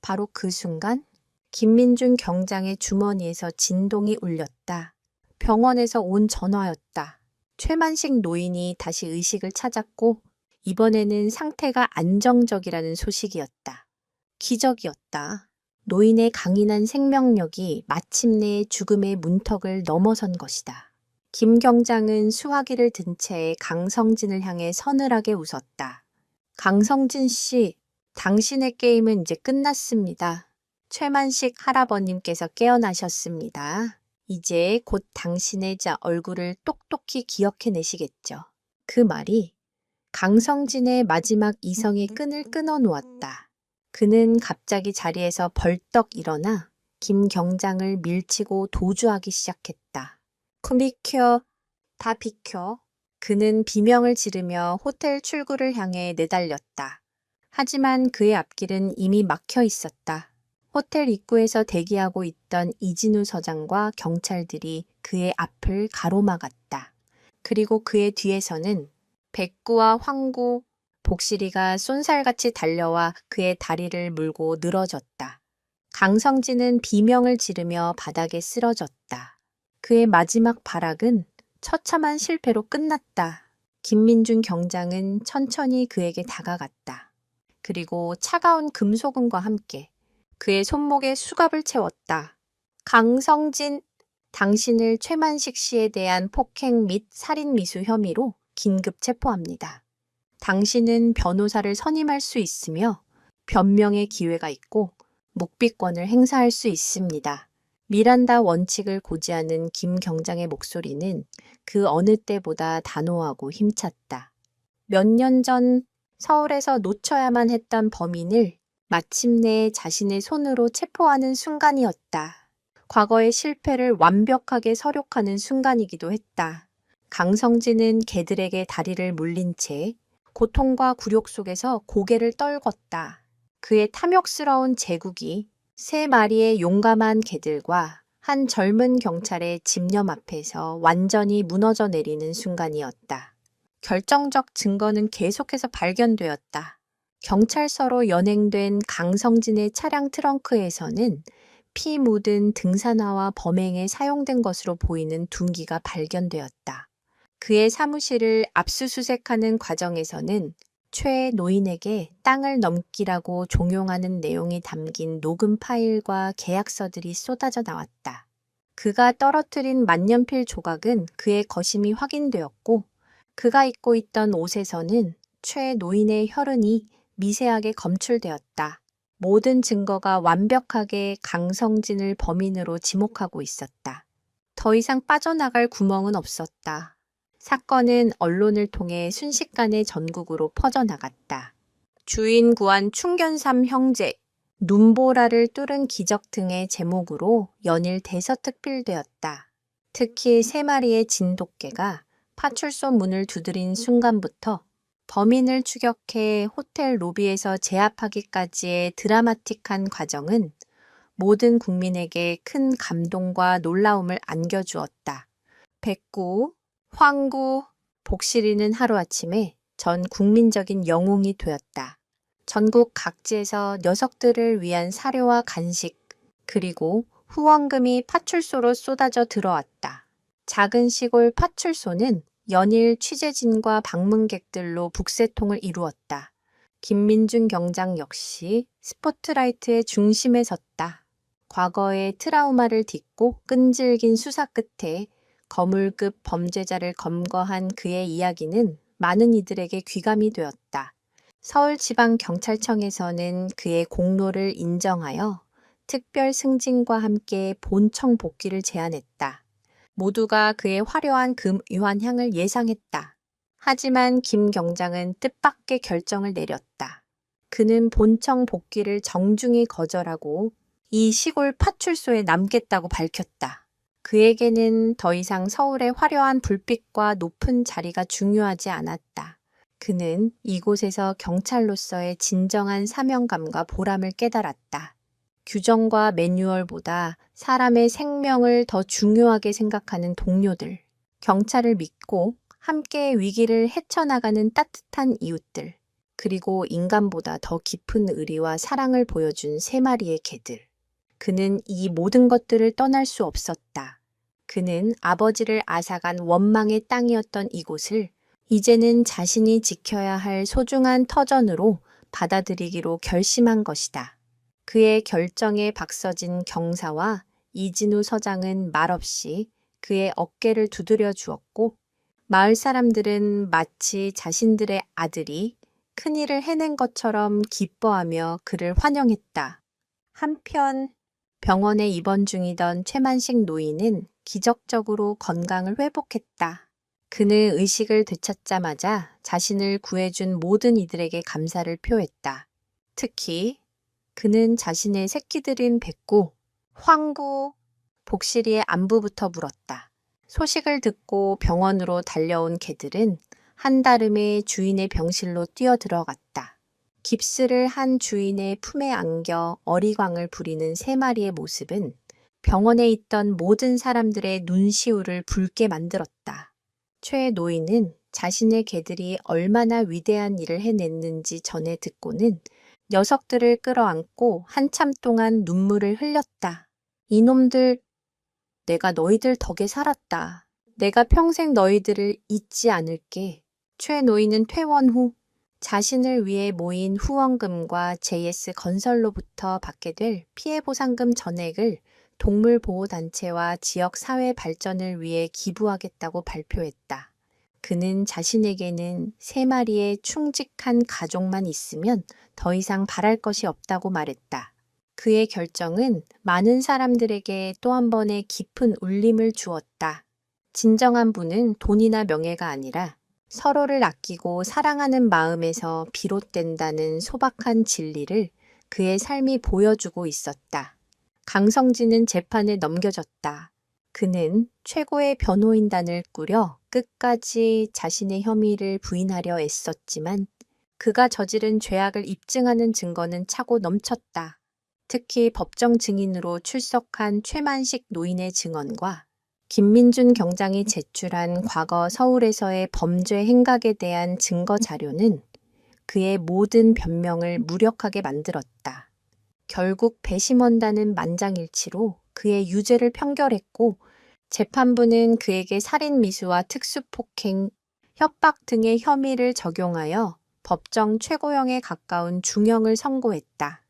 바로 그 순간 김민중 경장의 주머니에서 진동이 울렸다. 병원에서 온 전화였다. 최만식 노인이 다시 의식을 찾았고 이번에는 상태가 안정적이라는 소식이었다. 기적이었다. 노인의 강인한 생명력이 마침내 죽음의 문턱을 넘어선 것이다. 김 경장은 수화기를 든 채 강성진을 향해 서늘하게 웃었다. 강성진 씨, 당신의 게임은 이제 끝났습니다. 최만식 할아버님께서 깨어나셨습니다. 이제 곧 당신의 얼굴을 똑똑히 기억해내시겠죠. 그 말이 강성진의 마지막 이성의 끈을 끊어 놓았다. 그는 갑자기 자리에서 벌떡 일어나 김 경장을 밀치고 도주하기 시작했다. 비켜, 다 비켜. 그는 비명을 지르며 호텔 출구를 향해 내달렸다. 하지만 그의 앞길은 이미 막혀 있었다. 호텔 입구에서 대기하고 있던 이진우 서장과 경찰들이 그의 앞을 가로막았다. 그리고 그의 뒤에서는 백구와 황구, 복실이가 쏜살같이 달려와 그의 다리를 물고 늘어졌다. 강성진은 비명을 지르며 바닥에 쓰러졌다. 그의 마지막 발악은 처참한 실패로 끝났다. 김민중 경장은 천천히 그에게 다가갔다. 그리고 차가운 금소금과 함께 그의 손목에 수갑을 채웠다. 강성진, 당신을 최만식 씨에 대한 폭행 및 살인 미수 혐의로 긴급 체포합니다. 당신은 변호사를 선임할 수 있으며 변명의 기회가 있고 묵비권을 행사할 수 있습니다. 미란다 원칙을 고지하는 김 경장의 목소리는 그 어느 때보다 단호하고 힘찼다. 몇 년 전 서울에서 놓쳐야만 했던 범인을 마침내 자신의 손으로 체포하는 순간이었다. 과거의 실패를 완벽하게 서력하는 순간이기도 했다. 강성진은 개들에게 다리를 물린 채 고통과 굴욕 속에서 고개를 떨궜다. 그의 탐욕스러운 제국이 3마리의 용감한 개들과 한 젊은 경찰의 집념 앞에서 완전히 무너져 내리는 순간이었다. 결정적 증거는 계속해서 발견되었다. 경찰서로 연행된 강성진의 차량 트렁크에서는 피 묻은 등산화와 범행에 사용된 것으로 보이는 둔기가 발견되었다. 그의 사무실을 압수수색하는 과정에서는 최 노인에게 땅을 넘기라고 종용하는 내용이 담긴 녹음 파일과 계약서들이 쏟아져 나왔다. 그가 떨어뜨린 만년필 조각은 그의 거심이 확인되었고 그가 입고 있던 옷에서는 최 노인의 혈흔이 미세하게 검출되었다. 모든 증거가 완벽하게 강성진을 범인으로 지목하고 있었다. 더 이상 빠져나갈 구멍은 없었다. 사건은 언론을 통해 순식간에 전국으로 퍼져나갔다. 주인 구한 충견삼 형제, 눈보라를 뚫은 기적 등의 제목으로 연일 대서특필되었다. 특히 3마리의 진돗개가 파출소 문을 두드린 순간부터 범인을 추격해 호텔 로비에서 제압하기까지의 드라마틱한 과정은 모든 국민에게 큰 감동과 놀라움을 안겨주었다. 백구, 황구, 복실이는 하루아침에 전 국민적인 영웅이 되었다. 전국 각지에서 녀석들을 위한 사료와 간식, 그리고 후원금이 파출소로 쏟아져 들어왔다. 작은 시골 파출소는 연일 취재진과 방문객들로 북새통을 이루었다. 김민준 경장 역시 스포트라이트의 중심에 섰다. 과거의 트라우마를 딛고 끈질긴 수사 끝에 거물급 범죄자를 검거한 그의 이야기는 많은 이들에게 귀감이 되었다. 서울지방경찰청에서는 그의 공로를 인정하여 특별 승진과 함께 본청 복귀를 제안했다. 모두가 그의 화려한 금유한향을 예상했다. 하지만 김 경장은 뜻밖의 결정을 내렸다. 그는 본청 복귀를 정중히 거절하고 이 시골 파출소에 남겠다고 밝혔다. 그에게는 더 이상 서울의 화려한 불빛과 높은 자리가 중요하지 않았다. 그는 이곳에서 경찰로서의 진정한 사명감과 보람을 깨달았다. 규정과 매뉴얼보다 사람의 생명을 더 중요하게 생각하는 동료들, 경찰을 믿고 함께 위기를 헤쳐나가는 따뜻한 이웃들, 그리고 인간보다 더 깊은 의리와 사랑을 보여준 3마리의 개들. 그는 이 모든 것들을 떠날 수 없었다. 그는 아버지를 앗아간 원망의 땅이었던 이곳을 이제는 자신이 지켜야 할 소중한 터전으로 받아들이기로 결심한 것이다. 그의 결정에 박서진 경사와 이진우 서장은 말없이 그의 어깨를 두드려 주었고 마을 사람들은 마치 자신들의 아들이 큰일을 해낸 것처럼 기뻐하며 그를 환영했다. 한편 병원에 입원 중이던 최만식 노인은 기적적으로 건강을 회복했다. 그는 의식을 되찾자마자 자신을 구해준 모든 이들에게 감사를 표했다. 특히 그는 자신의 새끼들인 백구, 황구, 복실이의 안부부터 물었다. 소식을 듣고 병원으로 달려온 개들은 한달음에 주인의 병실로 뛰어들어갔다. 깁스를 한 주인의 품에 안겨 어리광을 부리는 3마리의 모습은 병원에 있던 모든 사람들의 눈시울을 붉게 만들었다. 최 노인은 자신의 개들이 얼마나 위대한 일을 해냈는지 전해 듣고는 녀석들을 끌어안고 한참 동안 눈물을 흘렸다. 이놈들, 내가 너희들 덕에 살았다. 내가 평생 너희들을 잊지 않을게. 최 노인은 퇴원 후 자신을 위해 모인 후원금과 JS 건설로부터 받게 될 피해보상금 전액을 동물보호단체와 지역 사회 발전을 위해 기부하겠다고 발표했다. 그는 자신에게는 3마리의 충직한 가족만 있으면 더 이상 바랄 것이 없다고 말했다. 그의 결정은 많은 사람들에게 또 한 번의 깊은 울림을 주었다. 진정한 부는 돈이나 명예가 아니라 서로를 아끼고 사랑하는 마음에서 비롯된다는 소박한 진리를 그의 삶이 보여주고 있었다. 강성진은 재판에 넘겨졌다. 그는 최고의 변호인단을 꾸려 끝까지 자신의 혐의를 부인하려 애썼지만 그가 저지른 죄악을 입증하는 증거는 차고 넘쳤다. 특히 법정 증인으로 출석한 최만식 노인의 증언과 김민준 경장이 제출한 과거 서울에서의 범죄 행각에 대한 증거 자료는 그의 모든 변명을 무력하게 만들었다. 결국 배심원단은 만장일치로 그의 유죄를 판결했고 재판부는 그에게 살인미수와 특수폭행, 협박 등의 혐의를 적용하여 법정 최고형에 가까운 중형을 선고했다.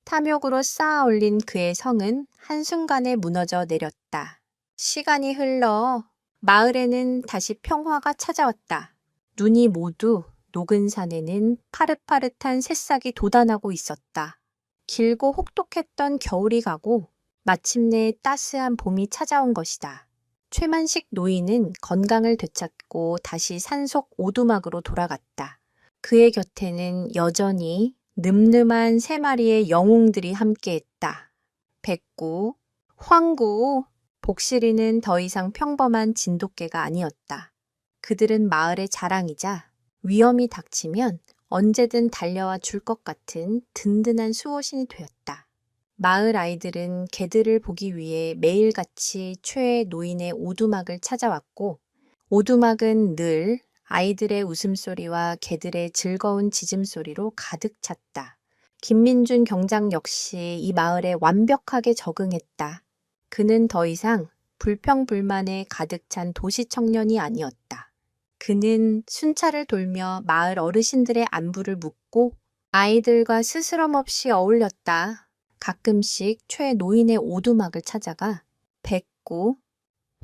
탐욕으로 쌓아 올린 그의 성은 한순간에 무너져 내렸다. 시간이 흘러 마을에는 다시 평화가 찾아왔다. 눈이 모두 녹은 산에는 파릇파릇한 새싹이 돋아나고 있었다. 길고 혹독했던 겨울이 가고 마침내 따스한 봄이 찾아온 것이다. 최만식 노인은 건강을 되찾고 다시 산속 오두막으로 돌아갔다. 그의 곁에는 여전히 늠름한 3마리의 영웅들이 함께했다. 백구, 황구, 복실이는 더 이상 평범한 진돗개가 아니었다. 그들은 마을의 자랑이자 위험이 닥치면 언제든 달려와 줄 것 같은 든든한 수호신이 되었다. 마을 아이들은 개들을 보기 위해 매일같이 최애 노인의 오두막을 찾아왔고, 오두막은 늘 아이들의 웃음소리와 개들의 즐거운 짖음소리로 가득 찼다. 김민준 경장 역시 이 마을에 완벽하게 적응했다. 그는 더 이상 불평불만에 가득 찬 도시 청년이 아니었다. 그는 순찰을 돌며 마을 어르신들의 안부를 묻고 아이들과 스스럼 없이 어울렸다. 가끔씩 최 노인의 오두막을 찾아가 백구,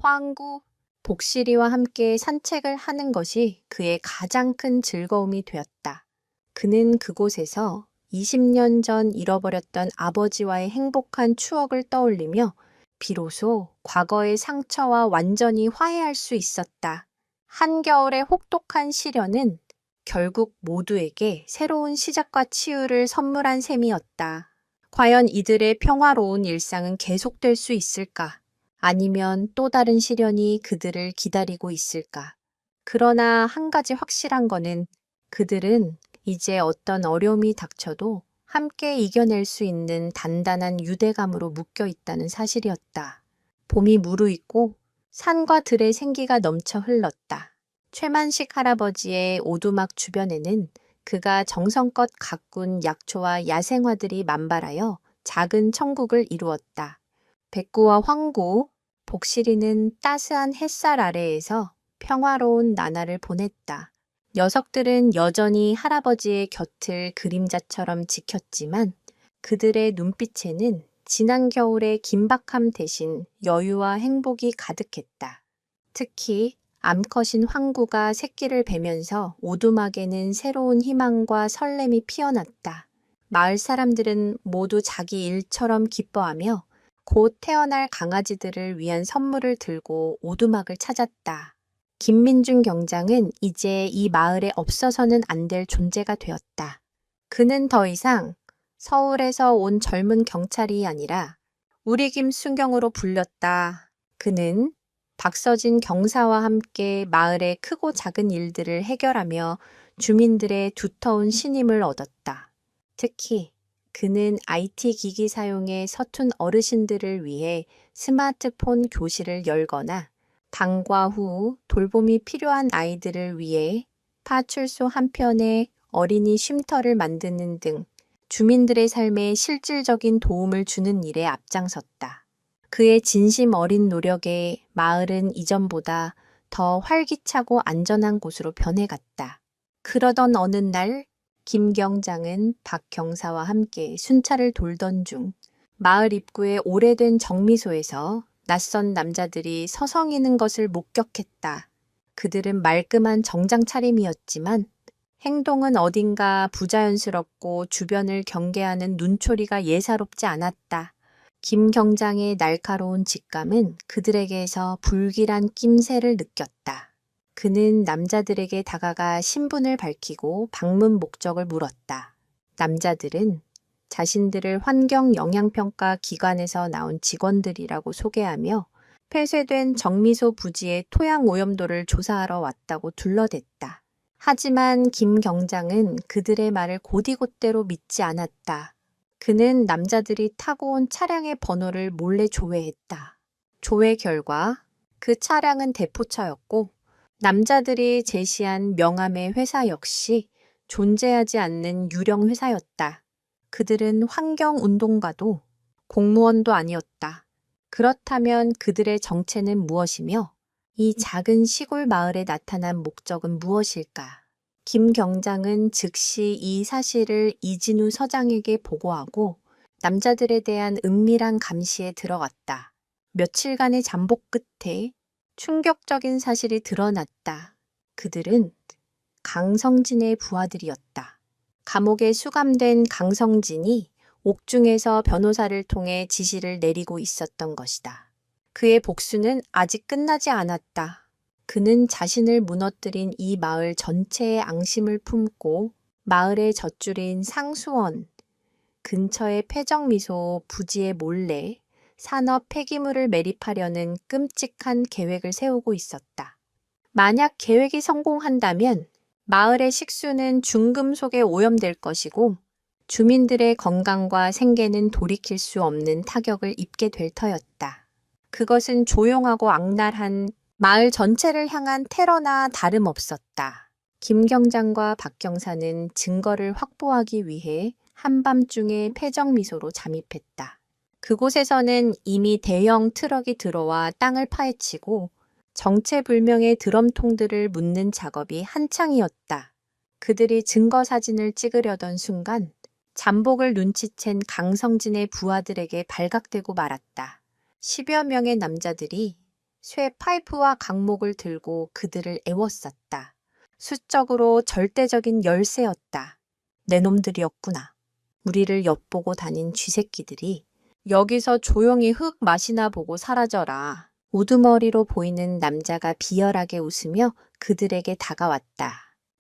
황구, 복실이와 함께 산책을 하는 것이 그의 가장 큰 즐거움이 되었다. 그는 그곳에서 20년 전 잃어버렸던 아버지와의 행복한 추억을 떠올리며 비로소 과거의 상처와 완전히 화해할 수 있었다. 한겨울의 혹독한 시련은 결국 모두에게 새로운 시작과 치유를 선물한 셈이었다. 과연 이들의 평화로운 일상은 계속될 수 있을까? 아니면 또 다른 시련이 그들을 기다리고 있을까? 그러나 한 가지 확실한 거는 그들은 이제 어떤 어려움이 닥쳐도 함께 이겨낼 수 있는 단단한 유대감으로 묶여 있다는 사실이었다. 봄이 무르익고 산과 들의 생기가 넘쳐 흘렀다. 최만식 할아버지의 오두막 주변에는 그가 정성껏 가꾼 약초와 야생화들이 만발하여 작은 천국을 이루었다. 백구와 황구, 복실이는 따스한 햇살 아래에서 평화로운 나날을 보냈다. 녀석들은 여전히 할아버지의 곁을 그림자처럼 지켰지만 그들의 눈빛에는 지난 겨울의 긴박함 대신 여유와 행복이 가득했다. 특히 암컷인 황구가 새끼를 베면서 오두막에는 새로운 희망과 설렘이 피어났다. 마을 사람들은 모두 자기 일처럼 기뻐하며 곧 태어날 강아지들을 위한 선물을 들고 오두막을 찾았다. 김민준 경장은 이제 이 마을에 없어서는 안 될 존재가 되었다. 그는 더 이상 서울에서 온 젊은 경찰이 아니라 우리 김순경으로 불렸다. 그는 박서진 경사와 함께 마을의 크고 작은 일들을 해결하며 주민들의 두터운 신임을 얻었다. 특히 그는 IT 기기 사용에 서툰 어르신들을 위해 스마트폰 교실을 열거나 방과 후 돌봄이 필요한 아이들을 위해 파출소 한편에 어린이 쉼터를 만드는 등 주민들의 삶에 실질적인 도움을 주는 일에 앞장섰다. 그의 진심 어린 노력에 마을은 이전보다 더 활기차고 안전한 곳으로 변해갔다. 그러던 어느 날 김 경장은 박 경사와 함께 순찰을 돌던 중 마을 입구의 오래된 정미소에서 낯선 남자들이 서성이는 것을 목격했다. 그들은 말끔한 정장 차림이었지만 행동은 어딘가 부자연스럽고 주변을 경계하는 눈초리가 예사롭지 않았다. 김 경장의 날카로운 직감은 그들에게서 불길한 낌새를 느꼈다. 그는 남자들에게 다가가 신분을 밝히고 방문 목적을 물었다. 남자들은 자신들을 환경영향평가 기관에서 나온 직원들이라고 소개하며 폐쇄된 정미소 부지의 토양 오염도를 조사하러 왔다고 둘러댔다. 하지만 김 경장은 그들의 말을 곧이곧대로 믿지 않았다. 그는 남자들이 타고 온 차량의 번호를 몰래 조회했다. 조회 결과 그 차량은 대포차였고 남자들이 제시한 명함의 회사 역시 존재하지 않는 유령 회사였다. 그들은 환경운동가도 공무원도 아니었다. 그렇다면 그들의 정체는 무엇이며 이 작은 시골 마을에 나타난 목적은 무엇일까? 김 경장은 즉시 이 사실을 이진우 서장에게 보고하고 남자들에 대한 은밀한 감시에 들어갔다. 며칠간의 잠복 끝에 충격적인 사실이 드러났다. 그들은 강성진의 부하들이었다. 감옥에 수감된 강성진이 옥중에서 변호사를 통해 지시를 내리고 있었던 것이다. 그의 복수는 아직 끝나지 않았다. 그는 자신을 무너뜨린 이 마을 전체의 앙심을 품고 마을의 젖줄인 상수원 근처의 폐정미소 부지에 몰래 산업 폐기물을 매립하려는 끔찍한 계획을 세우고 있었다. 만약 계획이 성공한다면 마을의 식수는 중금속에 오염될 것이고 주민들의 건강과 생계는 돌이킬 수 없는 타격을 입게 될 터였다. 그것은 조용하고 악랄한 마을 전체를 향한 테러나 다름없었다. 김 경장과 박 경사는 증거를 확보하기 위해 한밤중에 패정미소로 잠입했다. 그곳에서는 이미 대형 트럭이 들어와 땅을 파헤치고 정체불명의 드럼통들을 묻는 작업이 한창이었다. 그들이 증거 사진을 찍으려던 순간 잠복을 눈치챈 강성진의 부하들에게 발각되고 말았다. 10여 명의 남자들이 쇠 파이프와 강목을 들고 그들을 애워쌌다. 수적으로 절대적인 열세였다. 내 놈들이었구나. 우리를 엿보고 다닌 쥐새끼들이 여기서 조용히 흙 맛이나 보고 사라져라. 우두머리로 보이는 남자가 비열하게 웃으며 그들에게 다가왔다.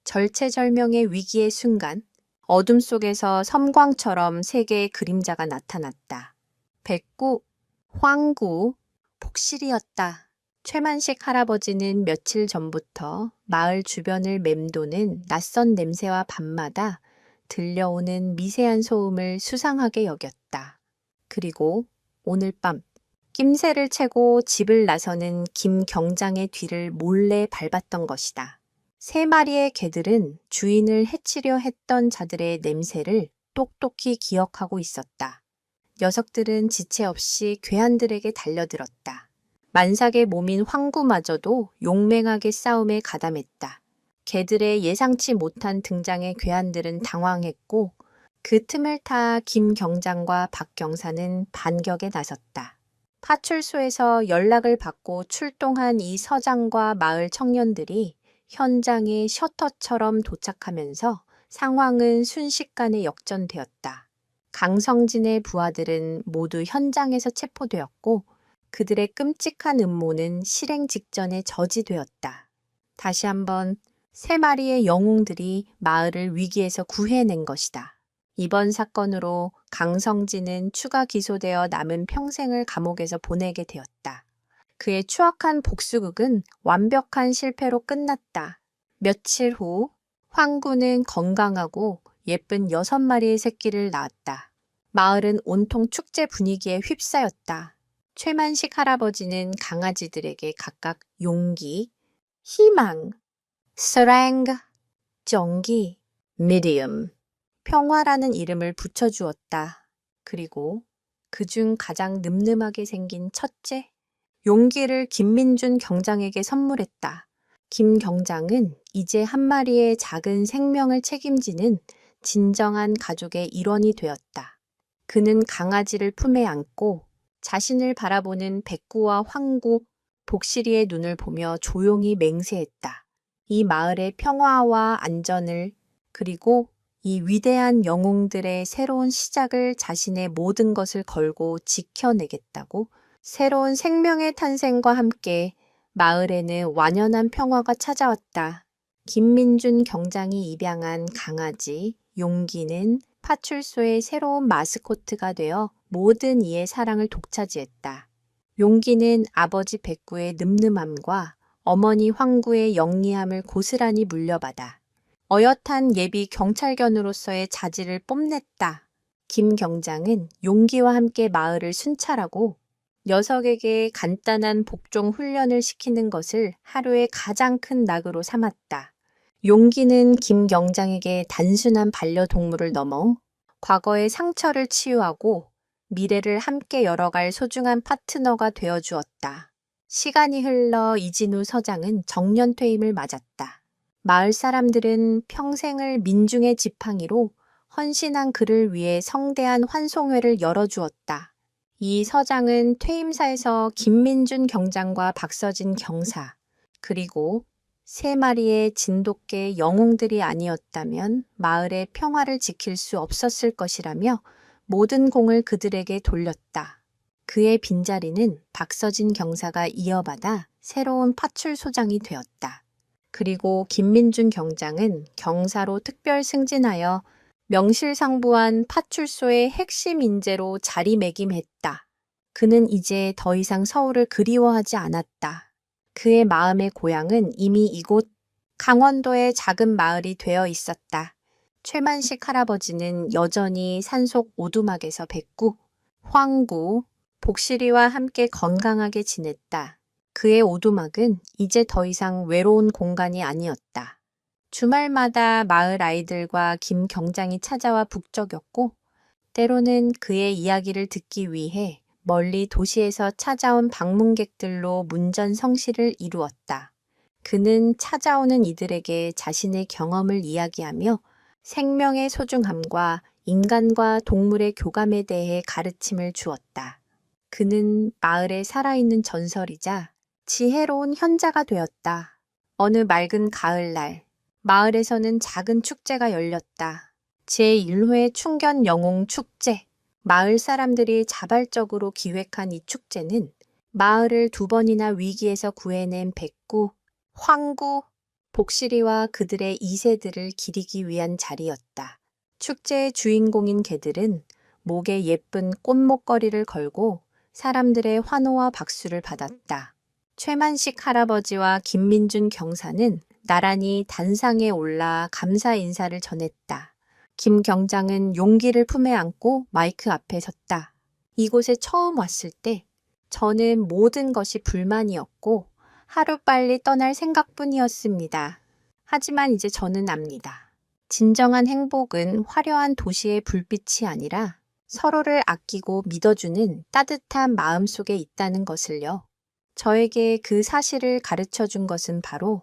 절체절명의 위기의 순간 어둠 속에서 섬광처럼 세 개의 그림자가 나타났다. 백구, 황구, 폭실이었다. 최만식 할아버지는 며칠 전부터 마을 주변을 맴도는 낯선 냄새와 밤마다 들려오는 미세한 소음을 수상하게 여겼다. 그리고 오늘 밤 낌새를 채고 집을 나서는 김 경장의 뒤를 몰래 밟았던 것이다. 3마리의 개들은 주인을 해치려 했던 자들의 냄새를 똑똑히 기억하고 있었다. 녀석들은 지체 없이 괴한들에게 달려들었다. 만삭의 몸인 황구마저도 용맹하게 싸움에 가담했다. 개들의 예상치 못한 등장에 괴한들은 당황했고 그 틈을 타 김 경장과 박 경사는 반격에 나섰다. 파출소에서 연락을 받고 출동한 이 서장과 마을 청년들이 현장에 셔터처럼 도착하면서 상황은 순식간에 역전되었다. 강성진의 부하들은 모두 현장에서 체포되었고 그들의 끔찍한 음모는 실행 직전에 저지되었다. 다시 한번 3마리의 영웅들이 마을을 위기에서 구해낸 것이다. 이번 사건으로 강성진은 추가 기소되어 남은 평생을 감옥에서 보내게 되었다. 그의 추악한 복수극은 완벽한 실패로 끝났다. 며칠 후 황구는 건강하고 예쁜 6마리의 새끼를 낳았다. 마을은 온통 축제 분위기에 휩싸였다. 최만식 할아버지는 강아지들에게 각각 용기, 희망, 스트렝그, 정기, 미디엄, 평화라는 이름을 붙여주었다. 그리고 그중 가장 늠름하게 생긴 첫째, 용기를 김민준 경장에게 선물했다. 김 경장은 이제 한 마리의 작은 생명을 책임지는 진정한 가족의 일원이 되었다. 그는 강아지를 품에 안고 자신을 바라보는 백구와 황구, 복실이의 눈을 보며 조용히 맹세했다. 이 마을의 평화와 안전을 그리고 이 위대한 영웅들의 새로운 시작을 자신의 모든 것을 걸고 지켜내겠다고 새로운 생명의 탄생과 함께 마을에는 완연한 평화가 찾아왔다. 김민준 경장이 입양한 강아지 용기는 파출소의 새로운 마스코트가 되어 모든 이의 사랑을 독차지했다. 용기는 아버지 백구의 늠름함과 어머니 황구의 영리함을 고스란히 물려받아 어엿한 예비 경찰견으로서의 자질을 뽐냈다. 김 경장은 용기와 함께 마을을 순찰하고 녀석에게 간단한 복종 훈련을 시키는 것을 하루의 가장 큰 낙으로 삼았다. 용기는 김 경장에게 단순한 반려동물을 넘어 과거의 상처를 치유하고 미래를 함께 열어갈 소중한 파트너가 되어주었다. 시간이 흘러 이진우 서장은 정년퇴임을 맞았다. 마을 사람들은 평생을 민중의 지팡이로 헌신한 그를 위해 성대한 환송회를 열어주었다. 이 서장은 퇴임사에서 김민준 경장과 박서진 경사, 그리고 3마리의 진돗개 영웅들이 아니었다면 마을의 평화를 지킬 수 없었을 것이라며 모든 공을 그들에게 돌렸다. 그의 빈자리는 박서진 경사가 이어받아 새로운 파출소장이 되었다. 그리고 김민준 경장은 경사로 특별 승진하여 명실상부한 파출소의 핵심 인재로 자리매김했다. 그는 이제 더 이상 서울을 그리워하지 않았다. 그의 마음의 고향은 이미 이곳 강원도의 작은 마을이 되어 있었다. 최만식 할아버지는 여전히 산속 오두막에서 백구, 황구, 복실이와 함께 건강하게 지냈다. 그의 오두막은 이제 더 이상 외로운 공간이 아니었다. 주말마다 마을 아이들과 김 경장이 찾아와 북적였고, 때로는 그의 이야기를 듣기 위해 멀리 도시에서 찾아온 방문객들로 문전성시를 이루었다. 그는 찾아오는 이들에게 자신의 경험을 이야기하며 생명의 소중함과 인간과 동물의 교감에 대해 가르침을 주었다. 그는 마을에 살아있는 전설이자 지혜로운 현자가 되었다. 어느 맑은 가을날, 마을에서는 작은 축제가 열렸다. 제1회 충견 영웅 축제. 마을 사람들이 자발적으로 기획한 이 축제는 마을을 2번이나 위기에서 구해낸 백구, 황구, 복실이와 그들의 2세들을 기리기 위한 자리였다. 축제의 주인공인 개들은 목에 예쁜 꽃목걸이를 걸고 사람들의 환호와 박수를 받았다. 최만식 할아버지와 김민준 경사는 나란히 단상에 올라 감사 인사를 전했다. 김 경장은 용기를 품에 안고 마이크 앞에 섰다. 이곳에 처음 왔을 때 저는 모든 것이 불만이었고 하루빨리 떠날 생각뿐이었습니다. 하지만 이제 저는 압니다. 진정한 행복은 화려한 도시의 불빛이 아니라 서로를 아끼고 믿어주는 따뜻한 마음 속에 있다는 것을요. 저에게 그 사실을 가르쳐 준 것은 바로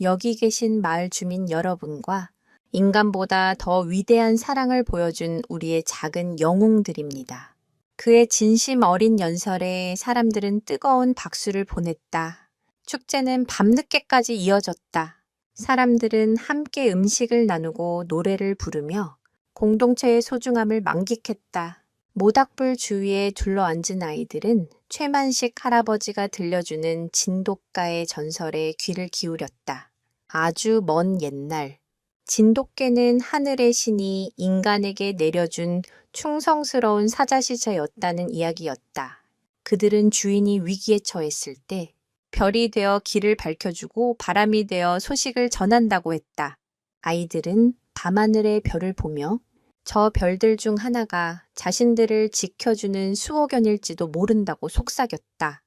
여기 계신 마을 주민 여러분과 인간보다 더 위대한 사랑을 보여준 우리의 작은 영웅들입니다. 그의 진심 어린 연설에 사람들은 뜨거운 박수를 보냈다. 축제는 밤늦게까지 이어졌다. 사람들은 함께 음식을 나누고 노래를 부르며 공동체의 소중함을 만끽했다. 모닥불 주위에 둘러앉은 아이들은 최만식 할아버지가 들려주는 진돗가의 전설에 귀를 기울였다. 아주 먼 옛날, 진돗개는 하늘의 신이 인간에게 내려준 충성스러운 사자시자였다는 이야기였다. 그들은 주인이 위기에 처했을 때 별이 되어 길을 밝혀주고 바람이 되어 소식을 전한다고 했다. 아이들은 밤하늘의 별을 보며 저 별들 중 하나가 자신들을 지켜주는 수호견일지도 모른다고 속삭였다.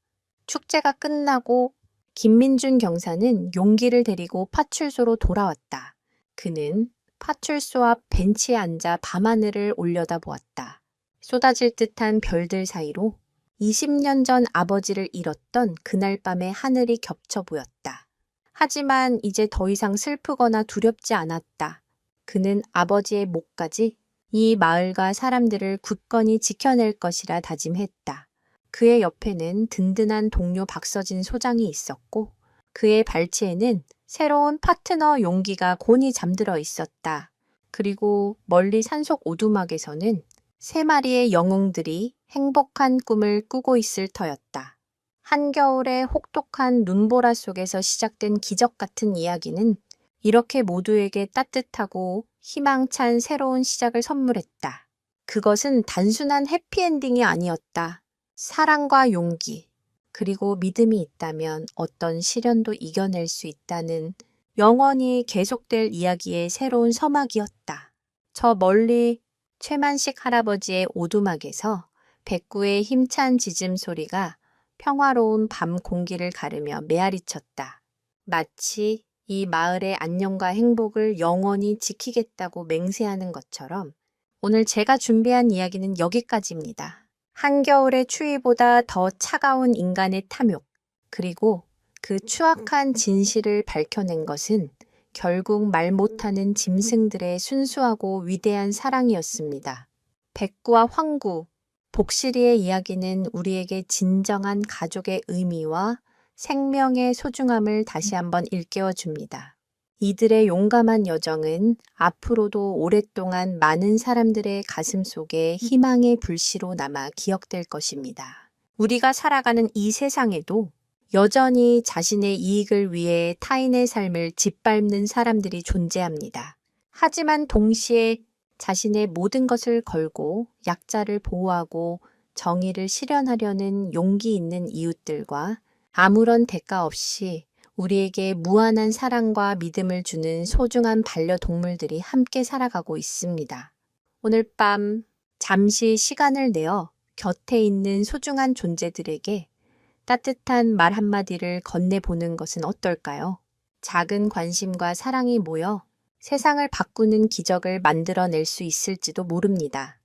축제가 끝나고 김민준 경사는 용기를 데리고 파출소로 돌아왔다. 그는 파출소 앞 벤치에 앉아 밤하늘을 올려다보았다. 쏟아질 듯한 별들 사이로 20년 전 아버지를 잃었던 그날 밤의 하늘이 겹쳐 보였다. 하지만 이제 더 이상 슬프거나 두렵지 않았다. 그는 아버지의 목까지 이 마을과 사람들을 굳건히 지켜낼 것이라 다짐했다. 그의 옆에는 든든한 동료 박서진 소장이 있었고 그의 발치에는 새로운 파트너 용기가 곤히 잠들어 있었다. 그리고 멀리 산속 오두막에서는 3마리의 영웅들이 행복한 꿈을 꾸고 있을 터였다. 한겨울의 혹독한 눈보라 속에서 시작된 기적 같은 이야기는 이렇게 모두에게 따뜻하고 희망찬 새로운 시작을 선물했다. 그것은 단순한 해피엔딩이 아니었다. 사랑과 용기, 그리고 믿음이 있다면 어떤 시련도 이겨낼 수 있다는 영원히 계속될 이야기의 새로운 서막이었다. 저 멀리 최만식 할아버지의 오두막에서 백구의 힘찬 짖음 소리가 평화로운 밤 공기를 가르며 메아리쳤다. 마치 이 마을의 안녕과 행복을 영원히 지키겠다고 맹세하는 것처럼 오늘 제가 준비한 이야기는 여기까지입니다. 한겨울의 추위보다 더 차가운 인간의 탐욕, 그리고 그 추악한 진실을 밝혀낸 것은 결국 말 못하는 짐승들의 순수하고 위대한 사랑이었습니다. 백구와 황구, 복실이의 이야기는 우리에게 진정한 가족의 의미와 생명의 소중함을 다시 한번 일깨워 줍니다. 이들의 용감한 여정은 앞으로도 오랫동안 많은 사람들의 가슴 속에 희망의 불씨로 남아 기억될 것입니다. 우리가 살아가는 이 세상에도 여전히 자신의 이익을 위해 타인의 삶을 짓밟는 사람들이 존재합니다. 하지만 동시에 자신의 모든 것을 걸고 약자를 보호하고 정의를 실현하려는 용기 있는 이웃들과 아무런 대가 없이 우리에게 무한한 사랑과 믿음을 주는 소중한 반려동물들이 함께 살아가고 있습니다. 오늘 밤 잠시 시간을 내어 곁에 있는 소중한 존재들에게 따뜻한 말 한마디를 건네보는 것은 어떨까요? 작은 관심과 사랑이 모여 세상을 바꾸는 기적을 만들어낼 수 있을지도 모릅니다.